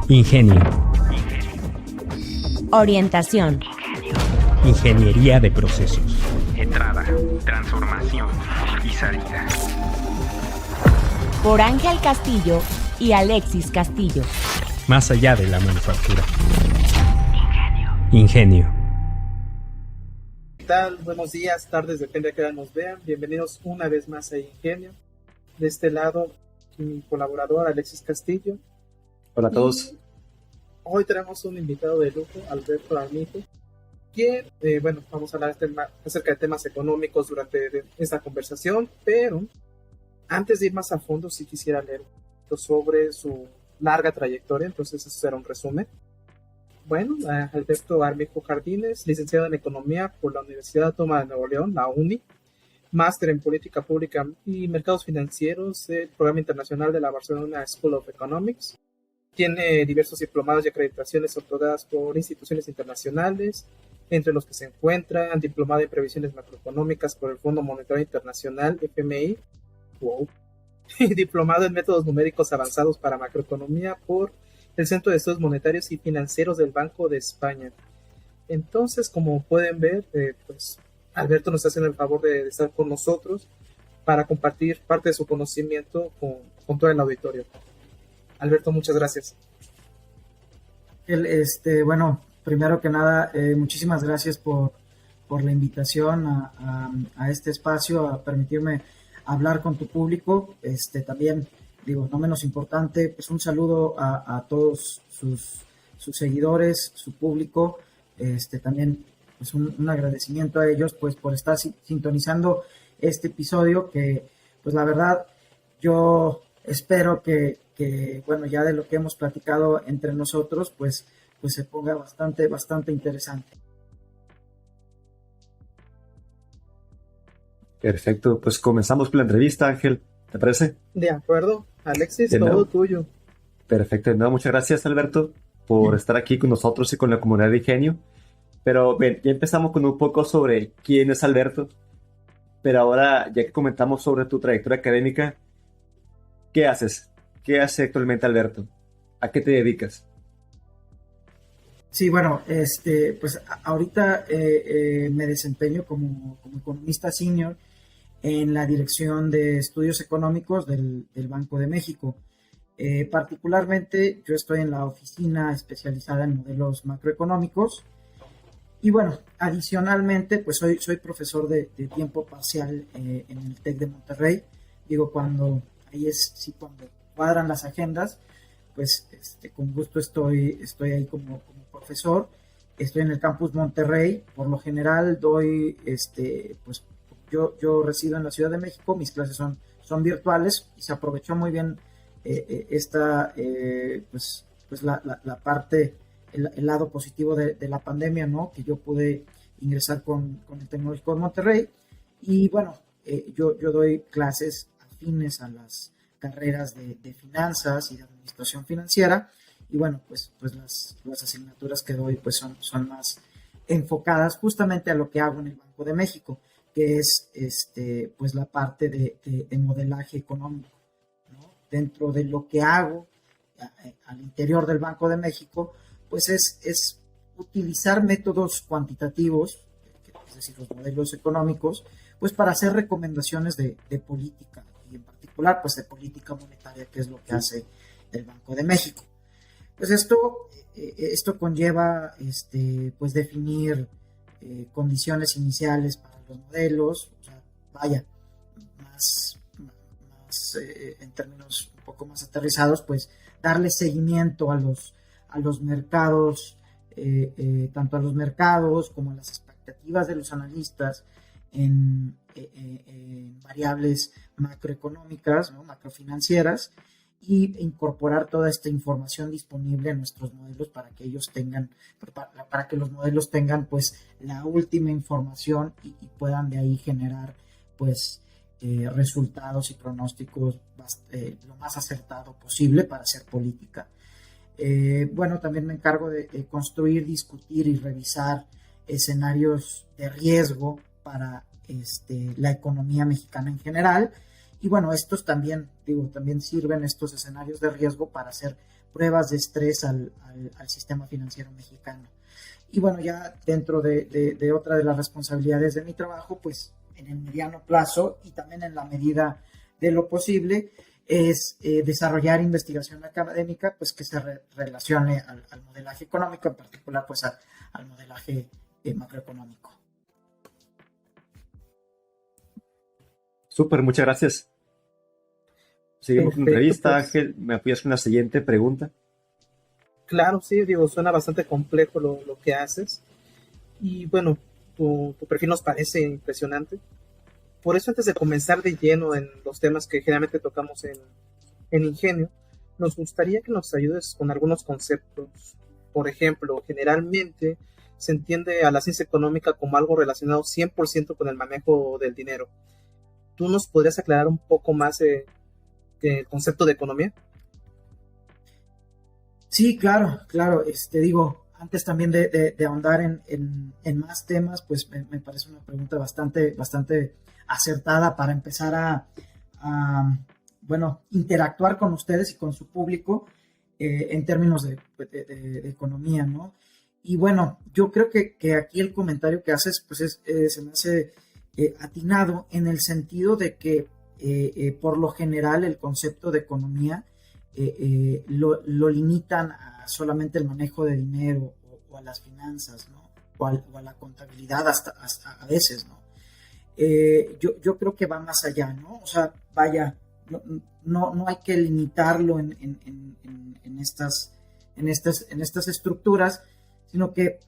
Ingenio. Orientación. Ingeniería de procesos. Entrada, transformación y salida. Por Ángel Castillo y Alexis Castillo. Más allá de la manufactura. Ingenio. ¿Qué tal? Buenos días, tardes, depende de qué hora nos vean. Bienvenidos una vez más a Ingenio. De este lado, mi colaborador Alexis Castillo. Hola a todos. Hoy tenemos un invitado de lujo, Alberto Armijo, quien, vamos a hablar acerca de temas económicos durante esta conversación, pero antes de ir más a fondo, sí quisiera leer sobre su larga trayectoria, entonces eso será un resumen. Bueno, Alberto Armijo Jardines, licenciado en Economía por la Universidad Autónoma de Nuevo León, la UNI, máster en Política Pública y Mercados Financieros del Programa Internacional de la Barcelona School of Economics. Tiene diversos diplomados y acreditaciones otorgadas por instituciones internacionales, entre los que se encuentran diplomado en Previsiones Macroeconómicas por el Fondo Monetario Internacional, FMI, y diplomado en Métodos Numéricos Avanzados para Macroeconomía por el Centro de Estudios Monetarios y Financieros del Banco de España. Entonces, como pueden ver, Alberto nos está haciendo el favor de estar con nosotros para compartir parte de su conocimiento con todo el auditorio. Alberto, muchas gracias. Primero que nada, muchísimas gracias por la invitación a este espacio, a permitirme hablar con tu público. También, no menos importante, pues un saludo a todos sus seguidores, su público. También pues un agradecimiento a ellos pues por estar sintonizando este episodio que, pues la verdad, yo espero que ya de lo que hemos platicado entre nosotros, pues se ponga bastante interesante. Perfecto, pues comenzamos con la entrevista, Ángel, ¿te parece? De acuerdo, Alexis, De todo nuevo. tuyo. Perfecto, de nuevo, muchas gracias, Alberto, por estar aquí con nosotros y con la comunidad de Ingenio. Pero bien, ya empezamos con un poco sobre quién es Alberto, pero ahora, ya que comentamos sobre tu trayectoria académica, ¿qué haces? ¿Qué hace actualmente Alberto? ¿A qué te dedicas? Sí, bueno, pues ahorita me desempeño como economista senior en la Dirección de Estudios Económicos del Banco de México. Particularmente, yo estoy en la oficina especializada en modelos macroeconómicos. Y bueno, adicionalmente, pues soy profesor de tiempo parcial en el TEC de Monterrey. Cuando cuadran las agendas, pues con gusto estoy ahí como profesor. Estoy en el campus Monterrey. Por lo general doy, pues yo resido en la Ciudad de México. Mis clases son virtuales y se aprovechó muy bien la parte, el lado positivo de la pandemia, ¿no? Que yo pude ingresar con el Tecnológico de Monterrey. Y bueno, yo doy clases afines a las carreras de finanzas y de administración financiera. Y bueno, pues las asignaturas que doy pues son más enfocadas justamente a lo que hago en el Banco de México, que es pues la parte de modelaje económico, ¿no? Dentro de lo que hago al interior del Banco de México, pues es utilizar métodos cuantitativos, es decir, los modelos económicos, pues para hacer recomendaciones de política, y en particular pues de política monetaria, que es lo que hace el Banco de México. Pues esto conlleva pues definir condiciones iniciales para los modelos, o sea, más en términos un poco más aterrizados, pues darle seguimiento a los mercados, tanto a los mercados como a las expectativas de los analistas en variables macroeconómicas, ¿no? Macrofinancieras, y incorporar toda esta información disponible en nuestros modelos para que los modelos tengan pues la última información y puedan de ahí generar pues resultados y pronósticos lo más acertado posible para hacer política. También me encargo de construir, discutir y revisar escenarios de riesgo para la economía mexicana en general. Y bueno, estos también, también sirven estos escenarios de riesgo para hacer pruebas de estrés al sistema financiero mexicano. Y bueno, ya dentro de otra de las responsabilidades de mi trabajo, pues en el mediano plazo y también en la medida de lo posible, es desarrollar investigación académica pues que se relacione al modelaje económico, en particular pues al modelaje macroeconómico. Súper, muchas gracias. Seguimos con la entrevista. Pues, Ángel, ¿me apoyas con la siguiente pregunta? claro, sí, digo, suena bastante complejo lo que haces. Y bueno, tu perfil nos parece impresionante. Por eso, antes de comenzar de lleno en los temas que generalmente tocamos en Ingenio, nos gustaría que nos ayudes con algunos conceptos. Por ejemplo, generalmente se entiende a la ciencia económica como algo relacionado 100% con el manejo del dinero. ¿Tú nos podrías aclarar un poco más el concepto de economía? Sí, claro. Antes también de ahondar en más temas, pues me parece una pregunta bastante acertada para empezar a interactuar con ustedes y con su público en términos de economía, ¿no? Y bueno, yo creo que aquí el comentario que haces, pues se me hace atinado en el sentido de que por lo general el concepto de economía lo limitan a solamente el manejo de dinero o a las finanzas, ¿no? O a la contabilidad hasta a veces, ¿no? Yo creo que va más allá, ¿no? O sea, vaya, no hay que limitarlo en estas estructuras, sino que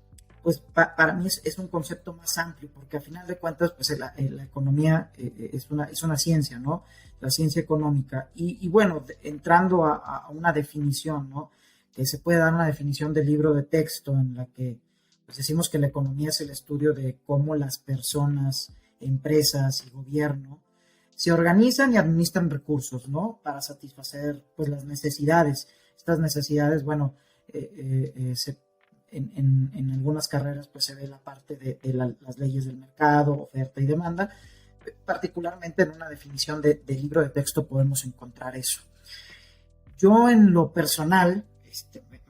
pues para mí es un concepto más amplio, porque a final de cuentas pues la economía es una ciencia, ¿no? La ciencia económica. Y bueno, entrando a una definición, ¿no? Que se puede dar una definición del libro de texto en la que pues decimos que la economía es el estudio de cómo las personas, empresas y gobierno se organizan y administran recursos, ¿no? Para satisfacer pues las necesidades. Estas necesidades, bueno, en algunas carreras pues se ve la parte de las leyes del mercado, oferta y demanda. Particularmente en una definición del libro de texto podemos encontrar eso. Yo en lo personal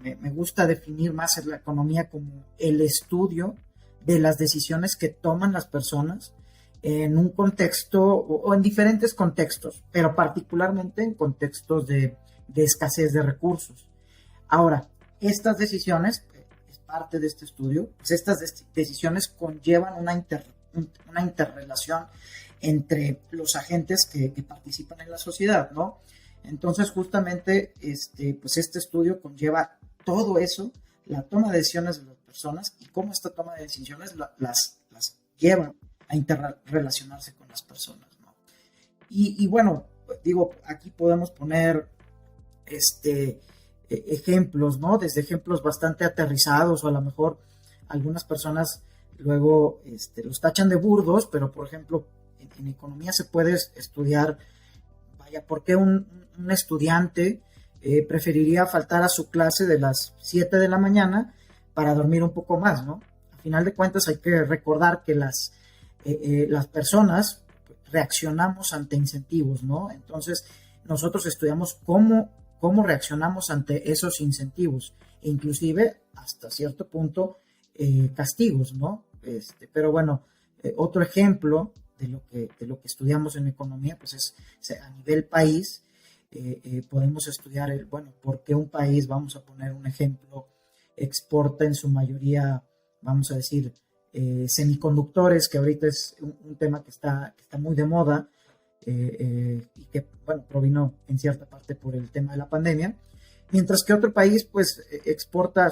me gusta definir más la economía como el estudio de las decisiones que toman las personas en un contexto o en diferentes contextos, pero particularmente en contextos de escasez de recursos. Ahora, estas decisiones, es parte de este estudio, pues estas decisiones conllevan una interrelación entre los agentes que participan en la sociedad, ¿no? Entonces, justamente, pues este estudio conlleva todo eso, la toma de decisiones de las personas y cómo esta toma de decisiones las lleva a interrelacionarse con las personas, ¿no? Y bueno, digo, aquí podemos poner ejemplos, ¿no? Desde ejemplos bastante aterrizados o a lo mejor algunas personas luego los tachan de burdos, pero por ejemplo, en economía se puede estudiar, vaya, ¿por qué un estudiante preferiría faltar a su clase de las 7 de la mañana para dormir un poco más, ¿no? A final de cuentas hay que recordar que las personas reaccionamos ante incentivos, ¿no? Entonces, nosotros estudiamos cómo reaccionamos ante esos incentivos, e inclusive hasta cierto punto castigos, ¿no? Pero bueno, otro ejemplo de lo que estudiamos en economía, pues es a nivel país, podemos estudiar por qué un país, vamos a poner un ejemplo, exporta en su mayoría, vamos a decir, semiconductores, que ahorita es un tema que está muy de moda, y que, bueno, provino en cierta parte por el tema de la pandemia, mientras que otro país, pues,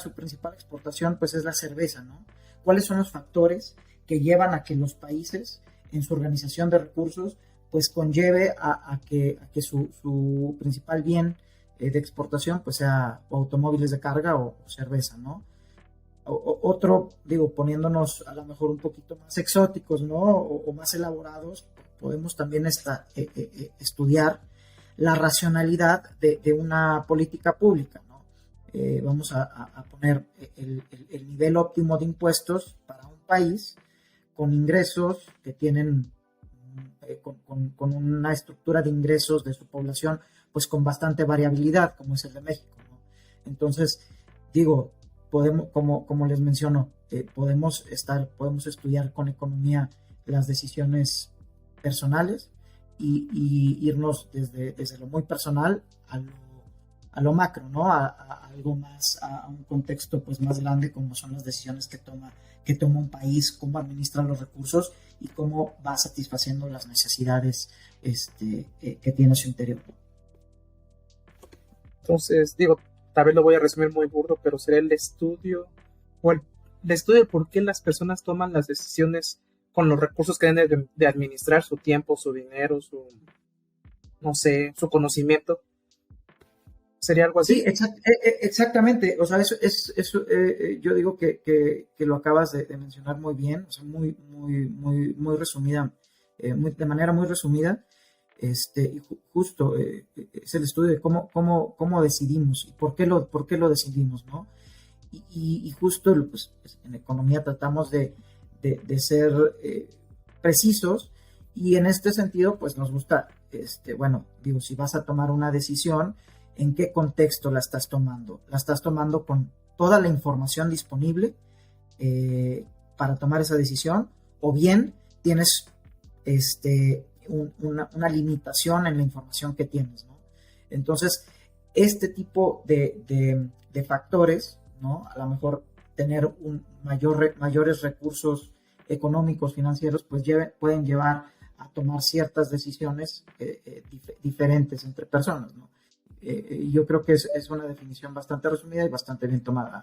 su principal exportación, pues, es la cerveza, ¿no? ¿Cuáles son los factores que llevan a que los países, en su organización de recursos, pues, conlleve a que su principal bien de exportación, pues, sea o automóviles de carga o cerveza, ¿no? Otro, digo, poniéndonos a lo mejor un poquito más exóticos, ¿no? O más elaborados, podemos también estudiar la racionalidad de una política pública, ¿no? Vamos a poner el nivel óptimo de impuestos para un país con ingresos que tienen con una estructura de ingresos de su población pues con bastante variabilidad, como es el de México, ¿no? Entonces, digo, podemos, como les menciono, podemos estudiar con economía las decisiones personales y irnos desde lo muy personal a lo macro, ¿no? A algo más, a un contexto pues más grande, como son las decisiones que toma un país, cómo administra los recursos y cómo va satisfaciendo las necesidades que tiene su interior. Entonces, digo, tal vez lo voy a resumir muy burdo, pero sería el estudio de por qué las personas toman las decisiones con los recursos que deben de administrar, su tiempo, su dinero, no sé, su conocimiento. ¿Sería algo así? Sí, exactamente. O sea, yo digo que lo acabas de mencionar muy bien, o sea, muy resumida, de manera muy resumida. Y justo es el estudio de cómo decidimos y por qué lo decidimos, ¿no? Y justo pues, en economía tratamos de ser precisos, y en este sentido pues nos gusta, si vas a tomar una decisión, ¿en qué contexto la estás tomando? ¿La estás tomando con toda la información disponible para tomar esa decisión? ¿O bien tienes una limitación en la información que tienes, ¿no? Entonces, este tipo de factores, ¿no? A lo mejor tener mayores recursos económicos, financieros, pues pueden llevar a tomar ciertas decisiones diferentes entre personas, ¿no? Yo creo que es una definición bastante resumida y bastante bien tomada.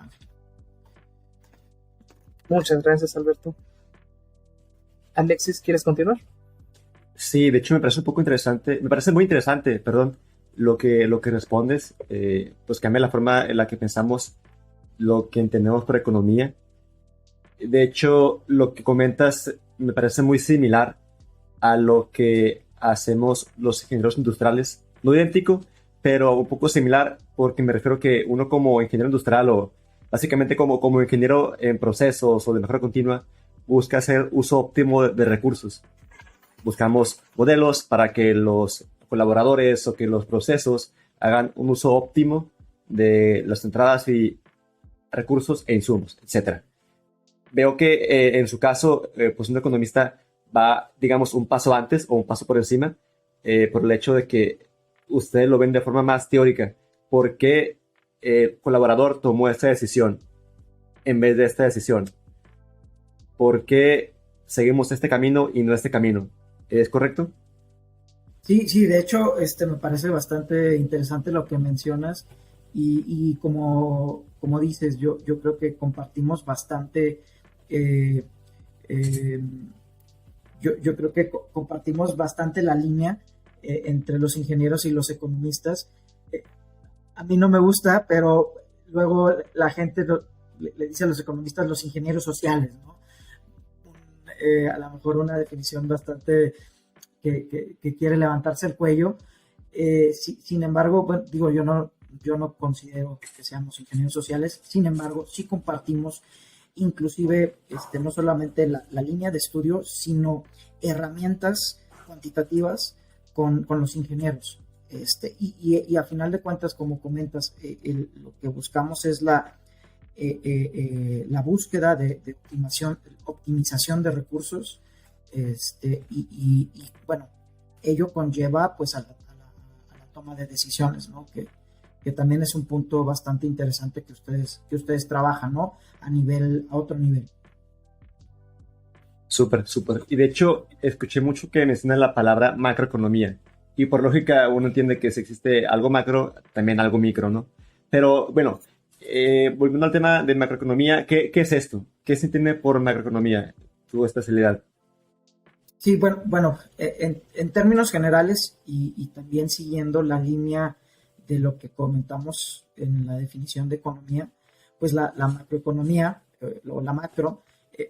Muchas gracias, Alberto. Alexis, ¿quieres continuar? Sí, de hecho me parece muy interesante, perdón, lo que respondes, pues cambia la forma en la que pensamos lo que entendemos por economía. De hecho, lo que comentas me parece muy similar a lo que hacemos los ingenieros industriales, no idéntico, pero un poco similar, porque me refiero que uno como ingeniero industrial o básicamente como ingeniero en procesos o de mejora continua, busca hacer uso óptimo de recursos. Buscamos modelos para que los colaboradores o que los procesos hagan un uso óptimo de las entradas y recursos e insumos, etc. Veo que en su caso, pues un economista va, digamos, un paso antes o un paso por encima, por el hecho de que ustedes lo ven de forma más teórica. ¿Por qué el colaborador tomó esta decisión en vez de esta decisión? ¿Por qué seguimos este camino y no este camino? ¿Es correcto? Sí, de hecho, me parece bastante interesante lo que mencionas y como dices, yo creo que compartimos bastante, yo creo que compartimos bastante la línea entre los ingenieros y los economistas. A mí no me gusta, pero luego la gente le dice a los economistas los ingenieros sociales, ¿no? A lo mejor una definición bastante que quiere levantarse el cuello. Sin embargo, bueno, digo, yo no considero que seamos ingenieros sociales. Sin embargo, sí compartimos inclusive no solamente la línea de estudio, sino herramientas cuantitativas con los ingenieros. Y a final de cuentas, como comentas, lo que buscamos es la búsqueda de optimización de recursos, y bueno, ello conlleva pues a la toma de decisiones, ¿no? Que también es un punto bastante interesante que ustedes trabajan, ¿no? A otro nivel. Súper. Y de hecho, escuché mucho que mencionan la palabra macroeconomía. Y por lógica, uno entiende que si existe algo macro, también algo micro, ¿no? Pero bueno, volviendo al tema de macroeconomía, ¿qué es esto? ¿Qué se entiende por macroeconomía, tu especialidad? Sí, bueno, en términos generales y también siguiendo la línea de lo que comentamos en la definición de economía, pues la macroeconomía, o la macro,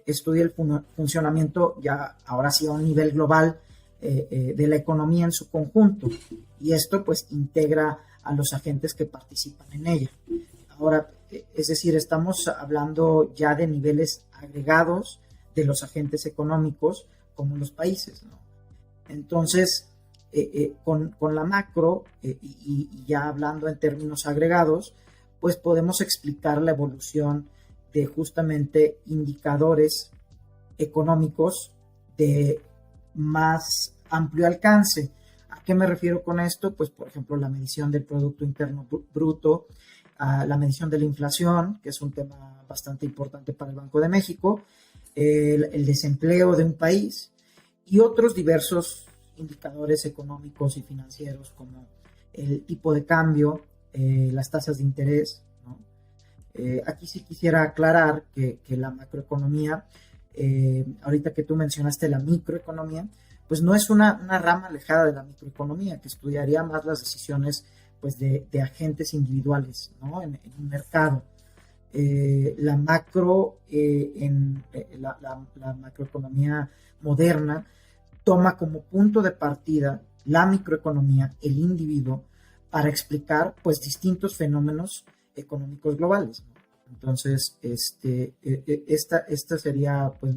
estudia el funcionamiento ya ahora sí a un nivel global de la economía en su conjunto, y esto pues integra a los agentes que participan en ella. Ahora, es decir, estamos hablando ya de niveles agregados de los agentes económicos como los países, ¿no? Entonces, con la macro, y ya hablando en términos agregados, pues podemos explicar la evolución de justamente indicadores económicos de más amplio alcance. ¿A qué me refiero con esto? Pues, por ejemplo, la medición del Producto Interno Bruto, la medición de la inflación, que es un tema bastante importante para el Banco de México, el desempleo de un país y otros diversos indicadores económicos y financieros como el tipo de cambio, las tasas de interés, ¿no? Aquí sí quisiera aclarar que la macroeconomía, ahorita que tú mencionaste la microeconomía, pues no es una rama alejada de la microeconomía, que estudiaría más las decisiones pues de agentes individuales, ¿no? En un mercado. La macroeconomía moderna toma como punto de partida la microeconomía, el individuo, para explicar pues distintos fenómenos económicos globales, ¿no? Entonces, esta sería pues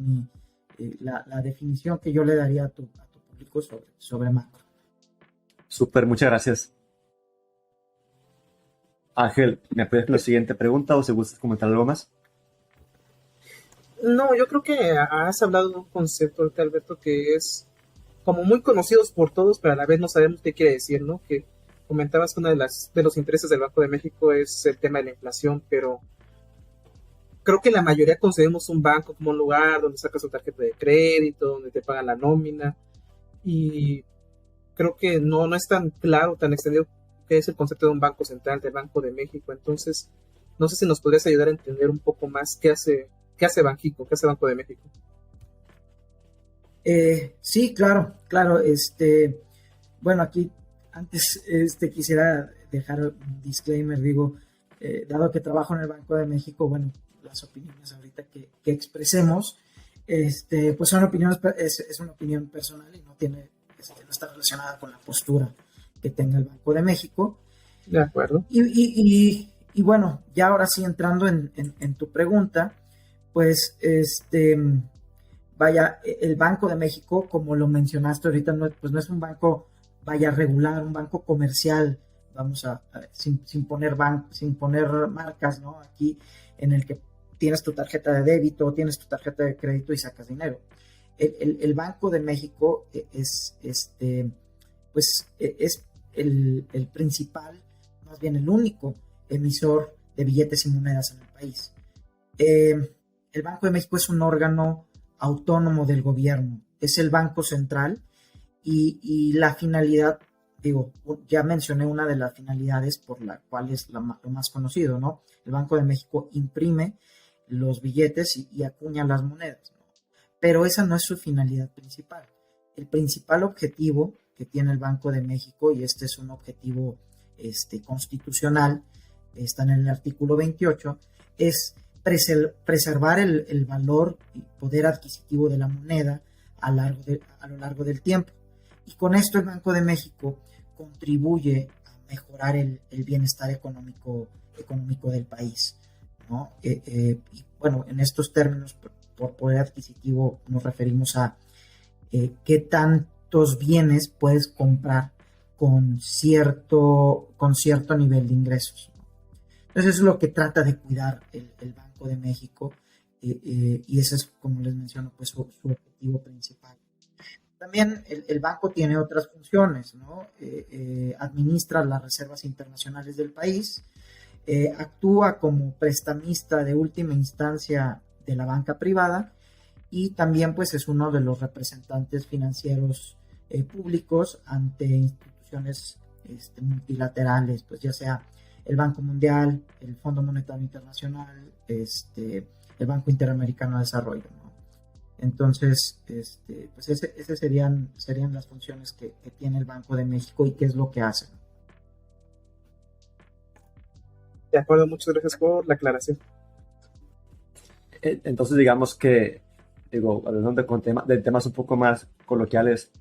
la definición que yo le daría a tu público sobre macro. Súper, muchas gracias. Ángel, ¿me apoyas con la siguiente pregunta o si gustas comentar algo más? No, yo creo que has hablado de un concepto ahorita, Alberto, que es como muy conocidos por todos, pero a la vez no sabemos qué quiere decir, ¿no? Que comentabas que uno de los intereses del Banco de México es el tema de la inflación, pero creo que la mayoría concebimos un banco como un lugar donde sacas tu tarjeta de crédito, donde te pagan la nómina, y creo que no es tan claro, tan extendido qué es el concepto de un banco central, del Banco de México. Entonces, no sé si nos podrías ayudar a entender un poco más qué hace Banxico, qué hace Banco de México. Sí, claro. Bueno, aquí antes quisiera dejar un disclaimer, digo, dado que trabajo en el Banco de México, bueno, las opiniones ahorita que expresemos, pues son opiniones, es una opinión personal y no está relacionada con la postura que tenga el Banco de México. De acuerdo. Y bueno, ya ahora sí entrando en tu pregunta, pues vaya, el Banco de México, como lo mencionaste ahorita, pues no es un banco regular, un banco comercial, vamos sin poner marcas, ¿no? Aquí en el que tienes tu tarjeta de débito, tienes tu tarjeta de crédito y sacas dinero. El Banco de México es el principal, más bien el único emisor de billetes y monedas en el país. El Banco de México es un órgano autónomo del gobierno, es el Banco Central y la finalidad, digo, ya mencioné una de las finalidades por la cual es lo más conocido, ¿no? El Banco de México imprime los billetes y acuña las monedas, ¿no? Pero esa no es su finalidad principal. El principal objetivo que tiene el Banco de México, y este es un objetivo constitucional, está en el artículo 28, es preservar el valor y poder adquisitivo de la moneda a lo largo del tiempo. Y con esto el Banco de México contribuye a mejorar el bienestar económico del país, ¿no? Y bueno, en estos términos, por poder adquisitivo nos referimos a qué tantos bienes puedes comprar con cierto nivel de ingresos, ¿no? Entonces eso es lo que trata de cuidar el Banco de México, y ese es, como les menciono, pues su objetivo principal. También el banco tiene otras funciones, ¿no? Administra las reservas internacionales del país, actúa como prestamista de última instancia de la banca privada y también pues es uno de los representantes financieros públicos ante instituciones multilaterales, pues ya sea el Banco Mundial, el Fondo Monetario Internacional, el Banco Interamericano de Desarrollo, ¿no? Entonces, pues esas serían las funciones que tiene el Banco de México y qué es lo que hace. De acuerdo, muchas gracias por la aclaración. Entonces, digamos que, hablando de temas un poco más coloquiales,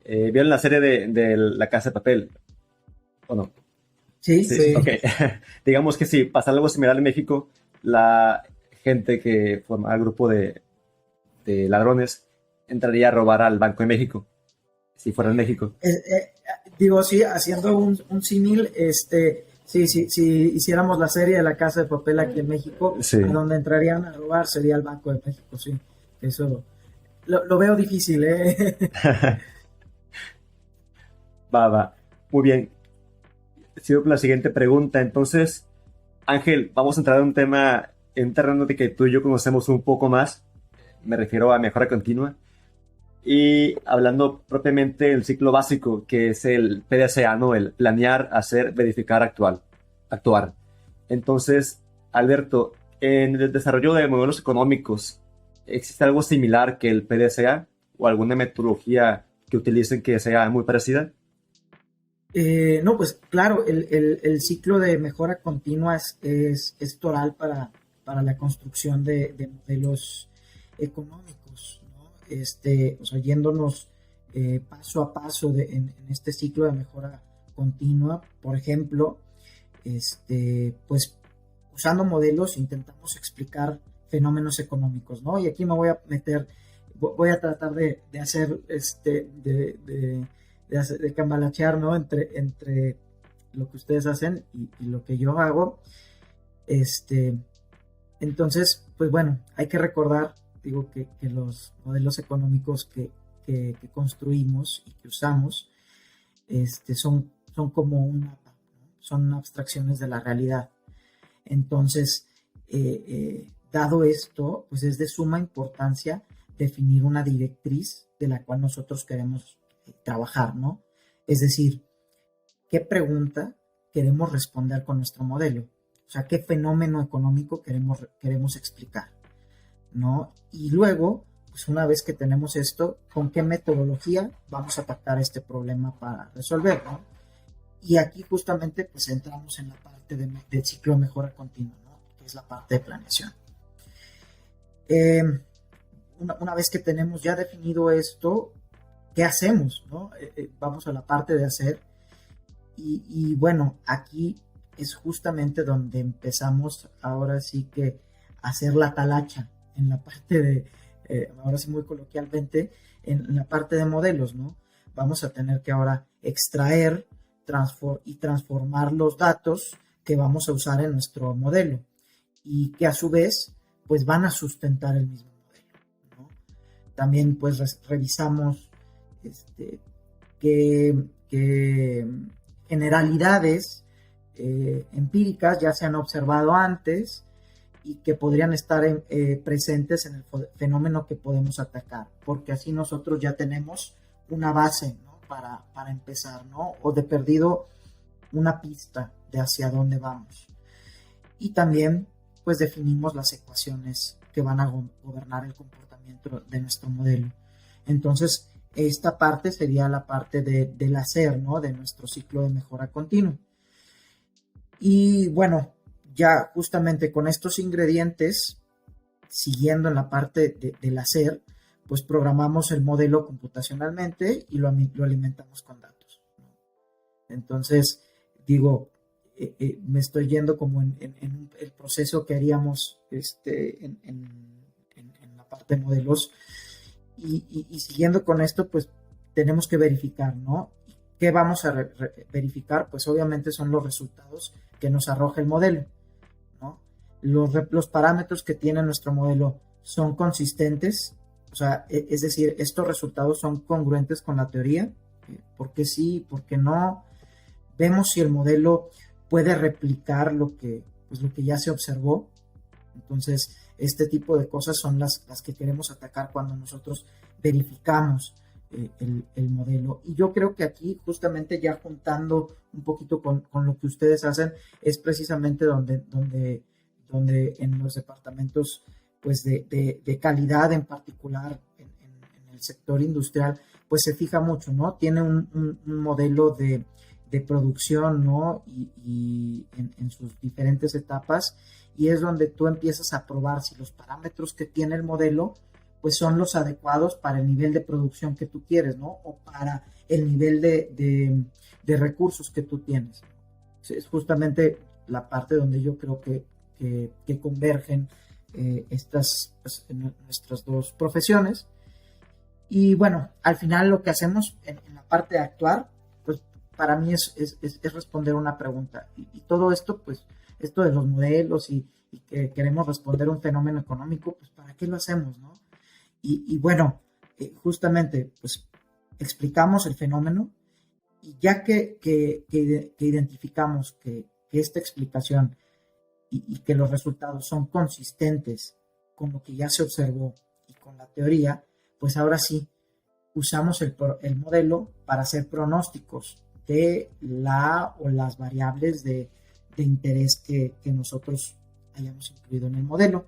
¿vieron la serie de La Casa de Papel? ¿O no? Sí, sí. Ok. Digamos que si pasa algo similar en México, la gente que forma el grupo de ladrones entraría a robar al Banco de México. si fuera en México. Digo, sí, haciendo un símil, sí, si hiciéramos la serie de La Casa de Papel aquí en México, Sí. a donde entrarían a robar sería el Banco de México, sí. Eso lo veo difícil, ¿eh? Va. Muy bien. Sigo con la siguiente pregunta. Entonces, Ángel, vamos a entrar en un terreno de que tú y yo conocemos un poco más. Me refiero a mejora continua. Y hablando propiamente del ciclo básico, que es el PDCA, ¿no? El planear, hacer, verificar, actuar. Entonces, Alberto, en el desarrollo de modelos económicos, ¿existe algo similar que el PDCA o alguna metodología que utilicen que sea muy parecida? No, pues claro, el ciclo de mejora continua es toral para la construcción de modelos económicos, ¿no? O sea, yéndonos paso a paso en este ciclo de mejora continua, por ejemplo, pues usando modelos intentamos explicar fenómenos económicos, ¿no? Y aquí me voy a tratar de hacer de cambalachear, ¿no? Entre lo que ustedes hacen y lo que yo hago. Entonces, pues bueno, hay que recordar, digo, que los modelos económicos que construimos y que usamos son como un mapa, ¿no? Son abstracciones de la realidad. Entonces, dado esto, pues es de suma importancia definir una directriz de la cual nosotros queremos trabajar, ¿no? Es decir, ¿qué pregunta queremos responder con nuestro modelo? O sea, ¿qué fenómeno económico queremos explicar? ¿No? Y luego, pues una vez que tenemos esto, ¿con qué metodología vamos a atacar este problema para resolverlo? Y aquí justamente pues entramos en la parte del ciclo de mejora continua, ¿no? Que es la parte de planeación. Una vez que tenemos ya definido esto, ¿qué hacemos? ¿No? Vamos a la parte de hacer. Y bueno, aquí es justamente donde empezamos ahora sí que a hacer la talacha en la parte de, ahora sí muy coloquialmente, en la parte de modelos, ¿no? Vamos a tener que ahora extraer y transformar los datos que vamos a usar en nuestro modelo y que a su vez pues van a sustentar el mismo modelo, ¿no? También pues revisamos qué generalidades empíricas ya se han observado antes y que podrían estar presentes en el fenómeno que podemos atacar, porque así nosotros ya tenemos una base, ¿no? para empezar, ¿no? O de perdido una pista de hacia dónde vamos. Y también pues definimos las ecuaciones que van a gobernar el comportamiento de nuestro modelo. Entonces, esta parte sería la parte del hacer, ¿no? De nuestro ciclo de mejora continua. Y bueno, ya justamente con estos ingredientes, siguiendo en la parte del hacer, pues programamos el modelo computacionalmente y lo alimentamos con datos, ¿no? Entonces, digo, me estoy yendo como en el proceso que haríamos en la parte de modelos. Y siguiendo con esto, pues tenemos que verificar, ¿no? ¿Qué vamos a verificar? Pues obviamente son los resultados que nos arroja el modelo, ¿no? Los parámetros que tiene nuestro modelo son consistentes, o sea, es decir, estos resultados son congruentes con la teoría, ¿por qué sí, por qué no? Vemos si el modelo puede replicar lo que ya se observó. Entonces, este tipo de cosas son las que queremos atacar cuando nosotros verificamos el modelo. Y yo creo que aquí, justamente ya juntando un poquito con lo que ustedes hacen, es precisamente donde en los departamentos pues de calidad en particular, en el sector industrial, pues se fija mucho, ¿no? Tiene un modelo de producción, ¿no? Y en sus diferentes etapas, y es donde tú empiezas a probar si los parámetros que tiene el modelo pues son los adecuados para el nivel de producción que tú quieres, ¿no? O para el nivel de recursos que tú tienes. Es justamente la parte donde yo creo que convergen estas pues, nuestras dos profesiones. Y bueno, al final lo que hacemos en la parte de actuar, pues para mí es responder una pregunta. Y todo esto, pues, esto de los modelos y que queremos responder un fenómeno económico, pues ¿para qué lo hacemos, no? Y bueno, justamente, pues explicamos el fenómeno y ya que identificamos que esta explicación y que los resultados son consistentes con lo que ya se observó y con la teoría, pues ahora sí usamos el modelo para hacer pronósticos de la o las variables de interés que nosotros hayamos incluido en el modelo.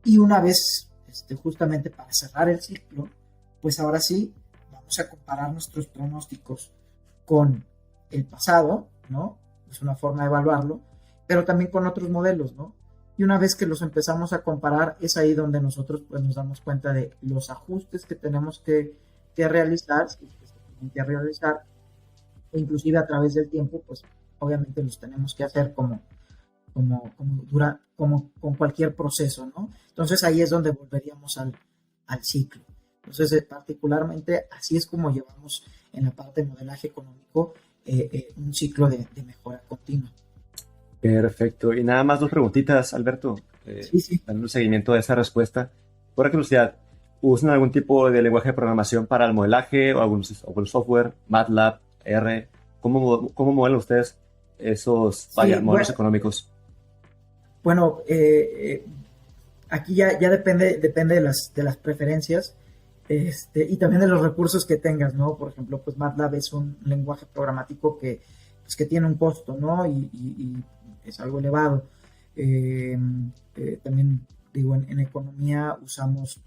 Y una vez, justamente para cerrar el ciclo, pues ahora sí vamos a comparar nuestros pronósticos con el pasado, ¿no? Es una forma de evaluarlo, pero también con otros modelos, ¿no? Y una vez que los empezamos a comparar, es ahí donde nosotros pues nos damos cuenta de los ajustes que tenemos que realizar, si es que se tienen que realizar, e inclusive a través del tiempo, pues obviamente los tenemos que hacer como con cualquier proceso, ¿no? Entonces ahí es donde volveríamos al ciclo. Entonces, particularmente, así es como llevamos en la parte de modelaje económico un ciclo de mejora continua. Perfecto. Y nada más dos preguntitas, Alberto. Sí. Dando un seguimiento a esa respuesta. Por curiosidad, ¿usan algún tipo de lenguaje de programación para el modelaje o algún software, MATLAB, R? ¿Cómo modelan ustedes esos modelos económicos? Bueno, aquí ya depende de las preferencias y también de los recursos que tengas, ¿no? Por ejemplo, pues MATLAB es un lenguaje programático que tiene un costo, ¿no? Y es algo elevado. También, digo, en economía usamos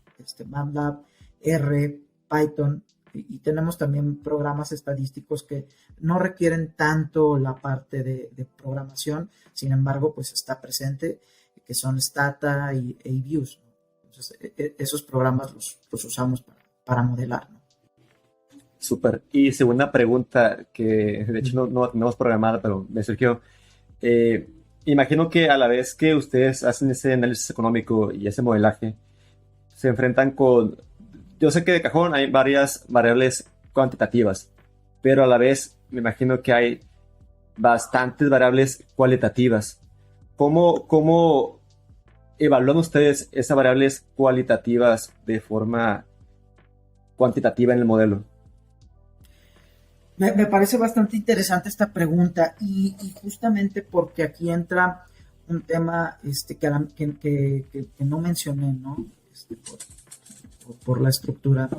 MATLAB, R, Python, y tenemos también programas estadísticos que no requieren tanto la parte de programación, sin embargo, pues está presente, que son Stata y Views, ¿no? Entonces, esos programas los usamos para modelar, ¿no? Súper. Y segunda pregunta, que de hecho no tenemos programada, pero me surgió. Imagino que a la vez que ustedes hacen ese análisis económico y ese modelaje, se enfrentan con... Yo sé que de cajón hay varias variables cuantitativas, pero a la vez me imagino que hay bastantes variables cualitativas. ¿Cómo evalúan ustedes esas variables cualitativas de forma cuantitativa en el modelo? Me parece bastante interesante esta pregunta y justamente porque aquí entra un tema que no mencioné, ¿no? Por la estructura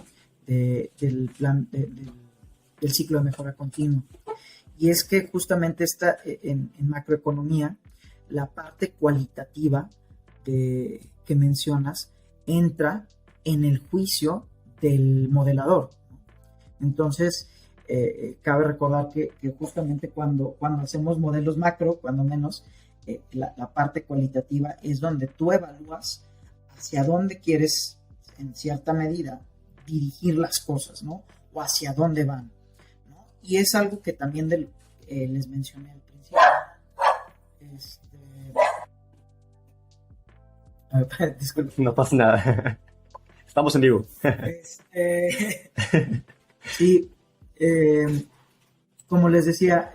del plan del ciclo de mejora continua. Y es que justamente en macroeconomía, la parte cualitativa que mencionas entra en el juicio del modelador, ¿no? Entonces, cabe recordar que justamente cuando hacemos modelos macro, cuando menos, la parte cualitativa es donde tú evalúas hacia dónde quieres, en cierta medida, dirigir las cosas, ¿no? O hacia dónde van, ¿no? Y es algo que también les mencioné al principio. Disculpe. No pasa nada. Estamos en vivo. Sí, como les decía,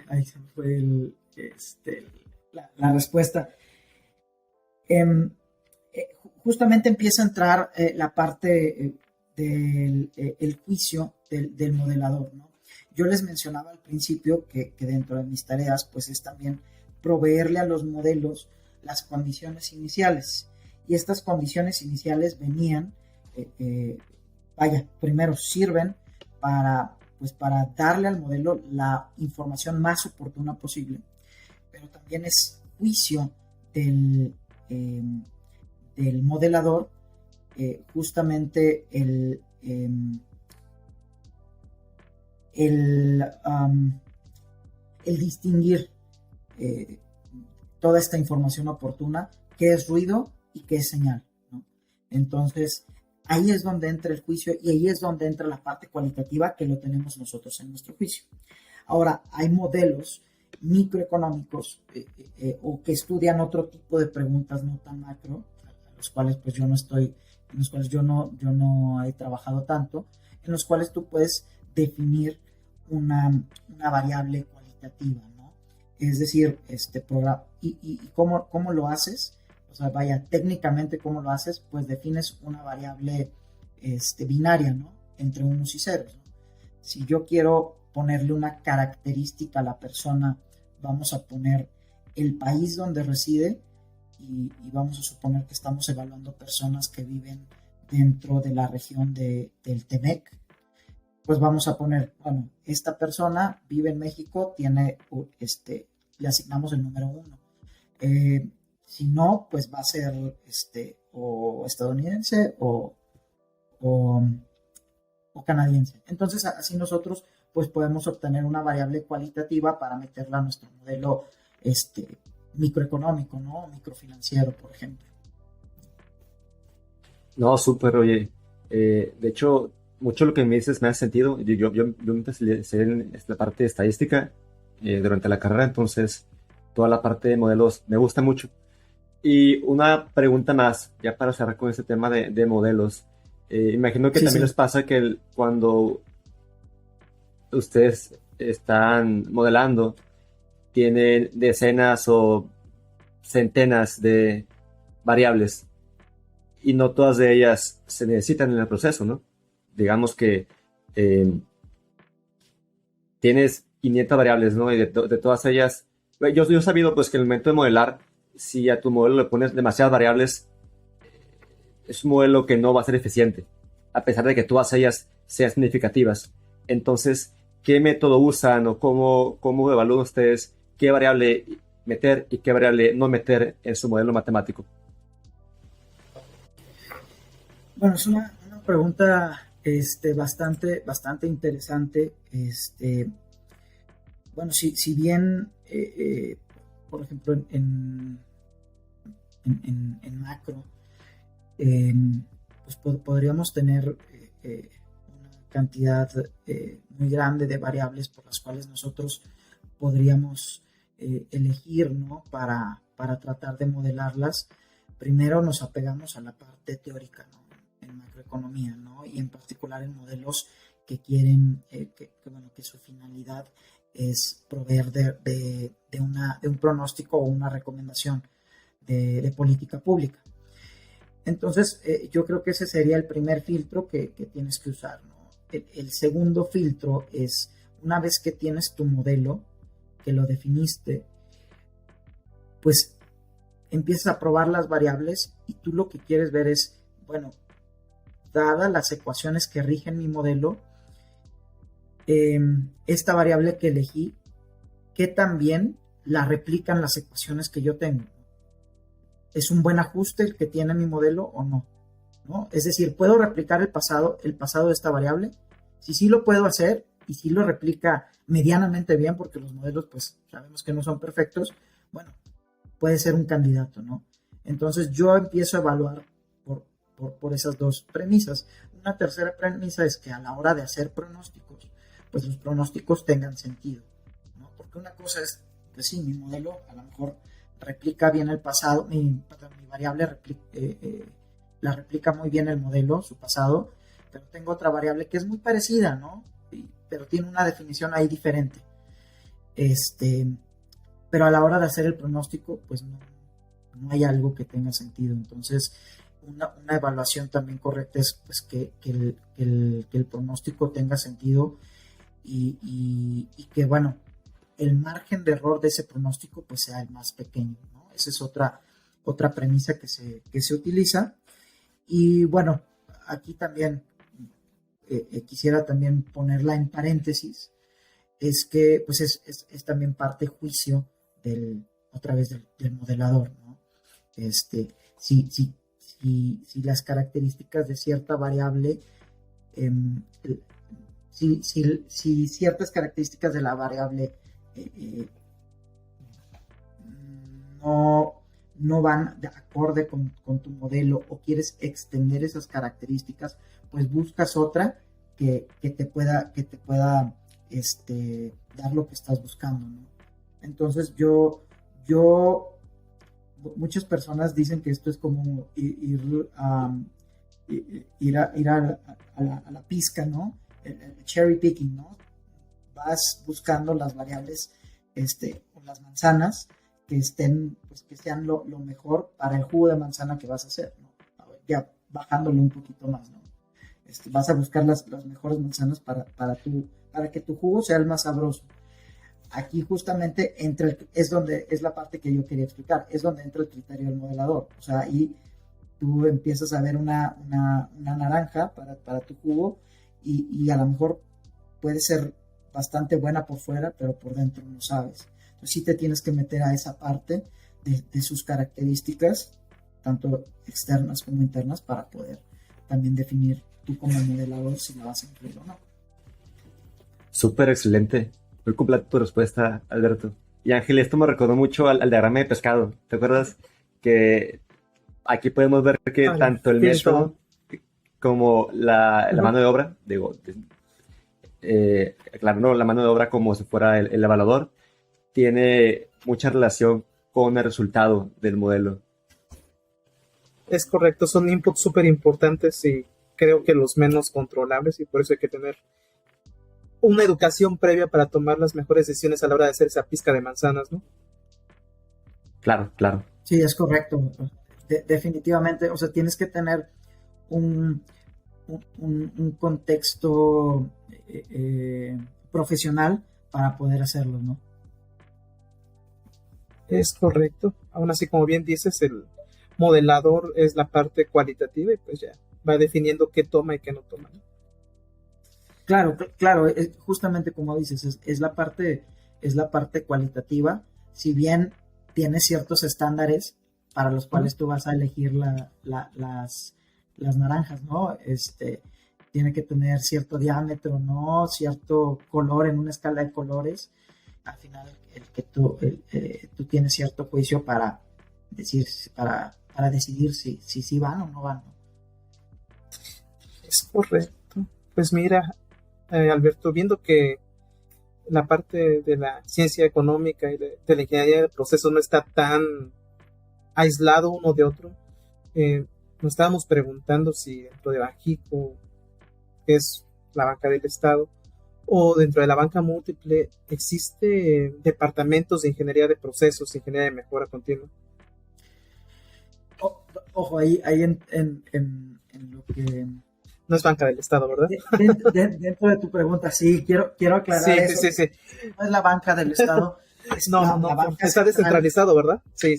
ahí se me fue la respuesta. Justamente empieza a entrar la parte del juicio del modelador, ¿no? Yo les mencionaba al principio que dentro de mis tareas pues es también proveerle a los modelos las condiciones iniciales, y estas condiciones iniciales venían primero sirven para darle al modelo la información más oportuna posible, pero también es juicio del modelador justamente el distinguir toda esta información oportuna, qué es ruido y qué es señal, ¿no? Entonces, ahí es donde entra el juicio y ahí es donde entra la parte cualitativa que lo tenemos nosotros en nuestro juicio. Ahora, hay modelos microeconómicos o que estudian otro tipo de preguntas no tan macro, a los cuales pues yo no estoy, en los cuales yo no he trabajado tanto, en los cuales tú puedes definir una variable cualitativa, ¿no? Es decir, ¿y cómo lo haces? O sea, vaya, técnicamente, ¿cómo lo haces? Pues defines una variable binaria, ¿no? Entre unos y ceros, ¿no? Si yo quiero ponerle una característica a la persona, vamos a poner el país donde reside y vamos a suponer que estamos evaluando personas que viven dentro de la región del TEMEC. Pues vamos a poner, bueno, esta persona vive en México, le asignamos el número 1. Si no, pues va a ser o estadounidense o canadiense. Entonces, así nosotros pues podemos obtener una variable cualitativa para meterla a nuestro modelo microeconómico, ¿no? Microfinanciero, por ejemplo. No, súper, oye. De hecho, mucho de lo que me dices me hace sentido. Yo me especialicé en esta parte de estadística durante la carrera, entonces toda la parte de modelos me gusta mucho. Y una pregunta más, ya para cerrar con este tema de modelos. Imagino que también les pasa que cuando ustedes están modelando, tienen decenas o centenas de variables y no todas de ellas se necesitan en el proceso, ¿no? Digamos que tienes 500 variables, ¿no? Y de todas ellas, yo he sabido pues que en el momento de modelar, si a tu modelo le pones demasiadas variables, es un modelo que no va a ser eficiente, a pesar de que todas ellas sean significativas. Entonces, ¿qué método usan o cómo evalúan ustedes qué variable meter y qué variable no meter en su modelo matemático? Bueno, es una pregunta bastante interesante. Bueno, si bien, por ejemplo, en macro, pues podríamos tener una cantidad muy grande de variables por las cuales nosotros podríamos elegir, ¿no? Para tratar de modelarlas. Primero nos apegamos a la parte teórica, ¿no? En macroeconomía, ¿no? Y en particular en modelos que quieren, que su finalidad es proveer de un pronóstico o una recomendación de política pública. Entonces, yo creo que ese sería el primer filtro que tienes que usar, ¿no? El segundo filtro es, una vez que tienes tu modelo, que lo definiste, pues empiezas a probar las variables y tú lo que quieres ver es, bueno, dadas las ecuaciones que rigen mi modelo, esta variable que elegí, ¿qué tan la replican las ecuaciones que yo tengo? ¿Es un buen ajuste el que tiene mi modelo o no? ¿No? Es decir, ¿puedo replicar el pasado de esta variable? Si sí lo puedo hacer y si lo replica medianamente bien, porque los modelos pues sabemos que no son perfectos, bueno, puede ser un candidato, ¿no? Entonces yo empiezo a evaluar por esas dos premisas. Una tercera premisa es que a la hora de hacer pronósticos, pues los pronósticos tengan sentido, ¿no? Porque una cosa es, pues sí, mi modelo a lo mejor replica bien el pasado, mi variable la replica muy bien el modelo, su pasado, pero tengo otra variable que es muy parecida, ¿no? Pero tiene una definición ahí diferente. Pero a la hora de hacer el pronóstico, pues no hay algo que tenga sentido. Entonces, una evaluación también correcta es pues, que el pronóstico tenga sentido y que, bueno, el margen de error de ese pronóstico pues sea el más pequeño, ¿no? Esa es otra premisa que se utiliza. Y bueno, aquí también quisiera también ponerla en paréntesis, es que pues es también parte juicio otra vez del modelador, ¿no? Si las características de cierta variable, si ciertas características de la variable no van de acorde con tu modelo o quieres extender esas características, pues buscas otra que te pueda dar lo que estás buscando, ¿no? Entonces yo muchas personas dicen que esto es como ir a la pizca, ¿no? El cherry picking, ¿no? Vas buscando las variables, o las manzanas que estén, pues que sean lo mejor para el jugo de manzana que vas a hacer, ¿no? Ya bajándole un poquito más, ¿no? Vas a buscar las mejores manzanas para que tu jugo sea el más sabroso. Aquí justamente es la parte que yo quería explicar, es donde entra el criterio del modelador. O sea, ahí tú empiezas a ver una naranja para tu jugo y a lo mejor puede ser bastante buena por fuera, pero por dentro no sabes. Entonces sí te tienes que meter a esa parte de sus características, tanto externas como internas, para poder también definir tú como modelador si la vas a incluir o no. Súper excelente. Muy completa tu respuesta, Alberto. Y Ángel, esto me recordó mucho al diagrama de pescado. ¿Te acuerdas? Que aquí podemos ver que tanto el método como la mano de obra, aclarando la mano de obra como si fuera el evaluador, tiene mucha relación con el resultado del modelo. Es correcto, son inputs súper importantes y creo que los menos controlables, y por eso hay que tener una educación previa para tomar las mejores decisiones a la hora de hacer esa pizca de manzanas, ¿no? Claro, claro. Sí, es correcto. Definitivamente, o sea, tienes que tener un contexto profesional para poder hacerlo, ¿no? Es correcto. Aún así, como bien dices, el modelador es la parte cualitativa y pues ya va definiendo qué toma y qué no toma, ¿no? Claro, justamente como dices, es la parte cualitativa, si bien tiene ciertos estándares para los cuales tú vas a elegir las naranjas, ¿no? Tiene que tener cierto diámetro, ¿no? Cierto color en una escala de colores. Al final, tú tienes cierto juicio para decidir si van o no van, ¿no? Es correcto. Pues mira, Alberto, viendo que la parte de la ciencia económica y de la ingeniería de procesos no está tan aislado uno de otro, nos estábamos preguntando si dentro de Banxico, que es la banca del Estado, o dentro de la banca múltiple, existe departamentos de ingeniería de procesos, ingeniería de mejora continua. Ojo, ahí en lo que... No es banca del Estado, ¿verdad? Dentro de tu pregunta, sí, quiero aclarar eso. Sí. No es la banca del Estado. No, está descentralizado, ¿verdad? Sí,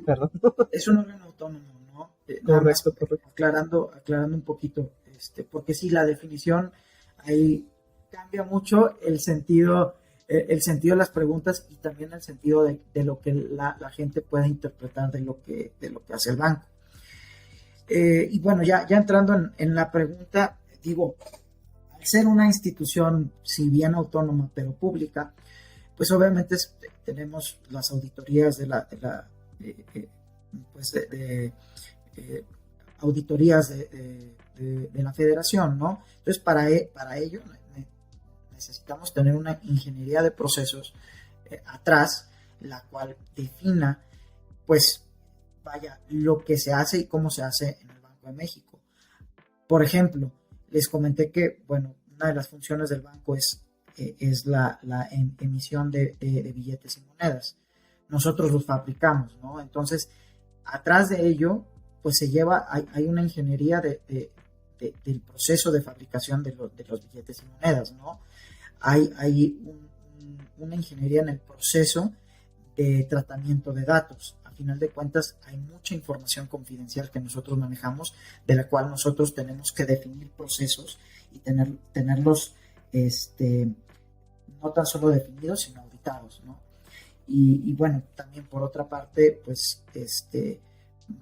perdón. Es un órgano autónomo, ¿no? Correcto. Aclarando un poquito, porque sí, la definición ahí cambia mucho el sentido de las preguntas y también el sentido de lo que la gente puede interpretar de lo que hace el banco. Y bueno, ya entrando en la pregunta, digo, al ser una institución, si bien autónoma, pero pública, pues obviamente tenemos las auditorías auditorías de la federación, ¿no? Entonces, para ello necesitamos tener una ingeniería de procesos atrás, la cual defina, pues, vaya, lo que se hace y cómo se hace en el Banco de México. Por ejemplo, les comenté que, bueno, una de las funciones del banco es la emisión de billetes y monedas. Nosotros los fabricamos, ¿no? Entonces, atrás de ello, pues hay una ingeniería del proceso de fabricación de los billetes y monedas, ¿no? Hay una ingeniería en el proceso de tratamiento de datos. A final de cuentas, hay mucha información confidencial que nosotros manejamos, de la cual nosotros tenemos que definir procesos y tenerlos no tan solo definidos, sino auditados, ¿no? Y bueno, también por otra parte, pues,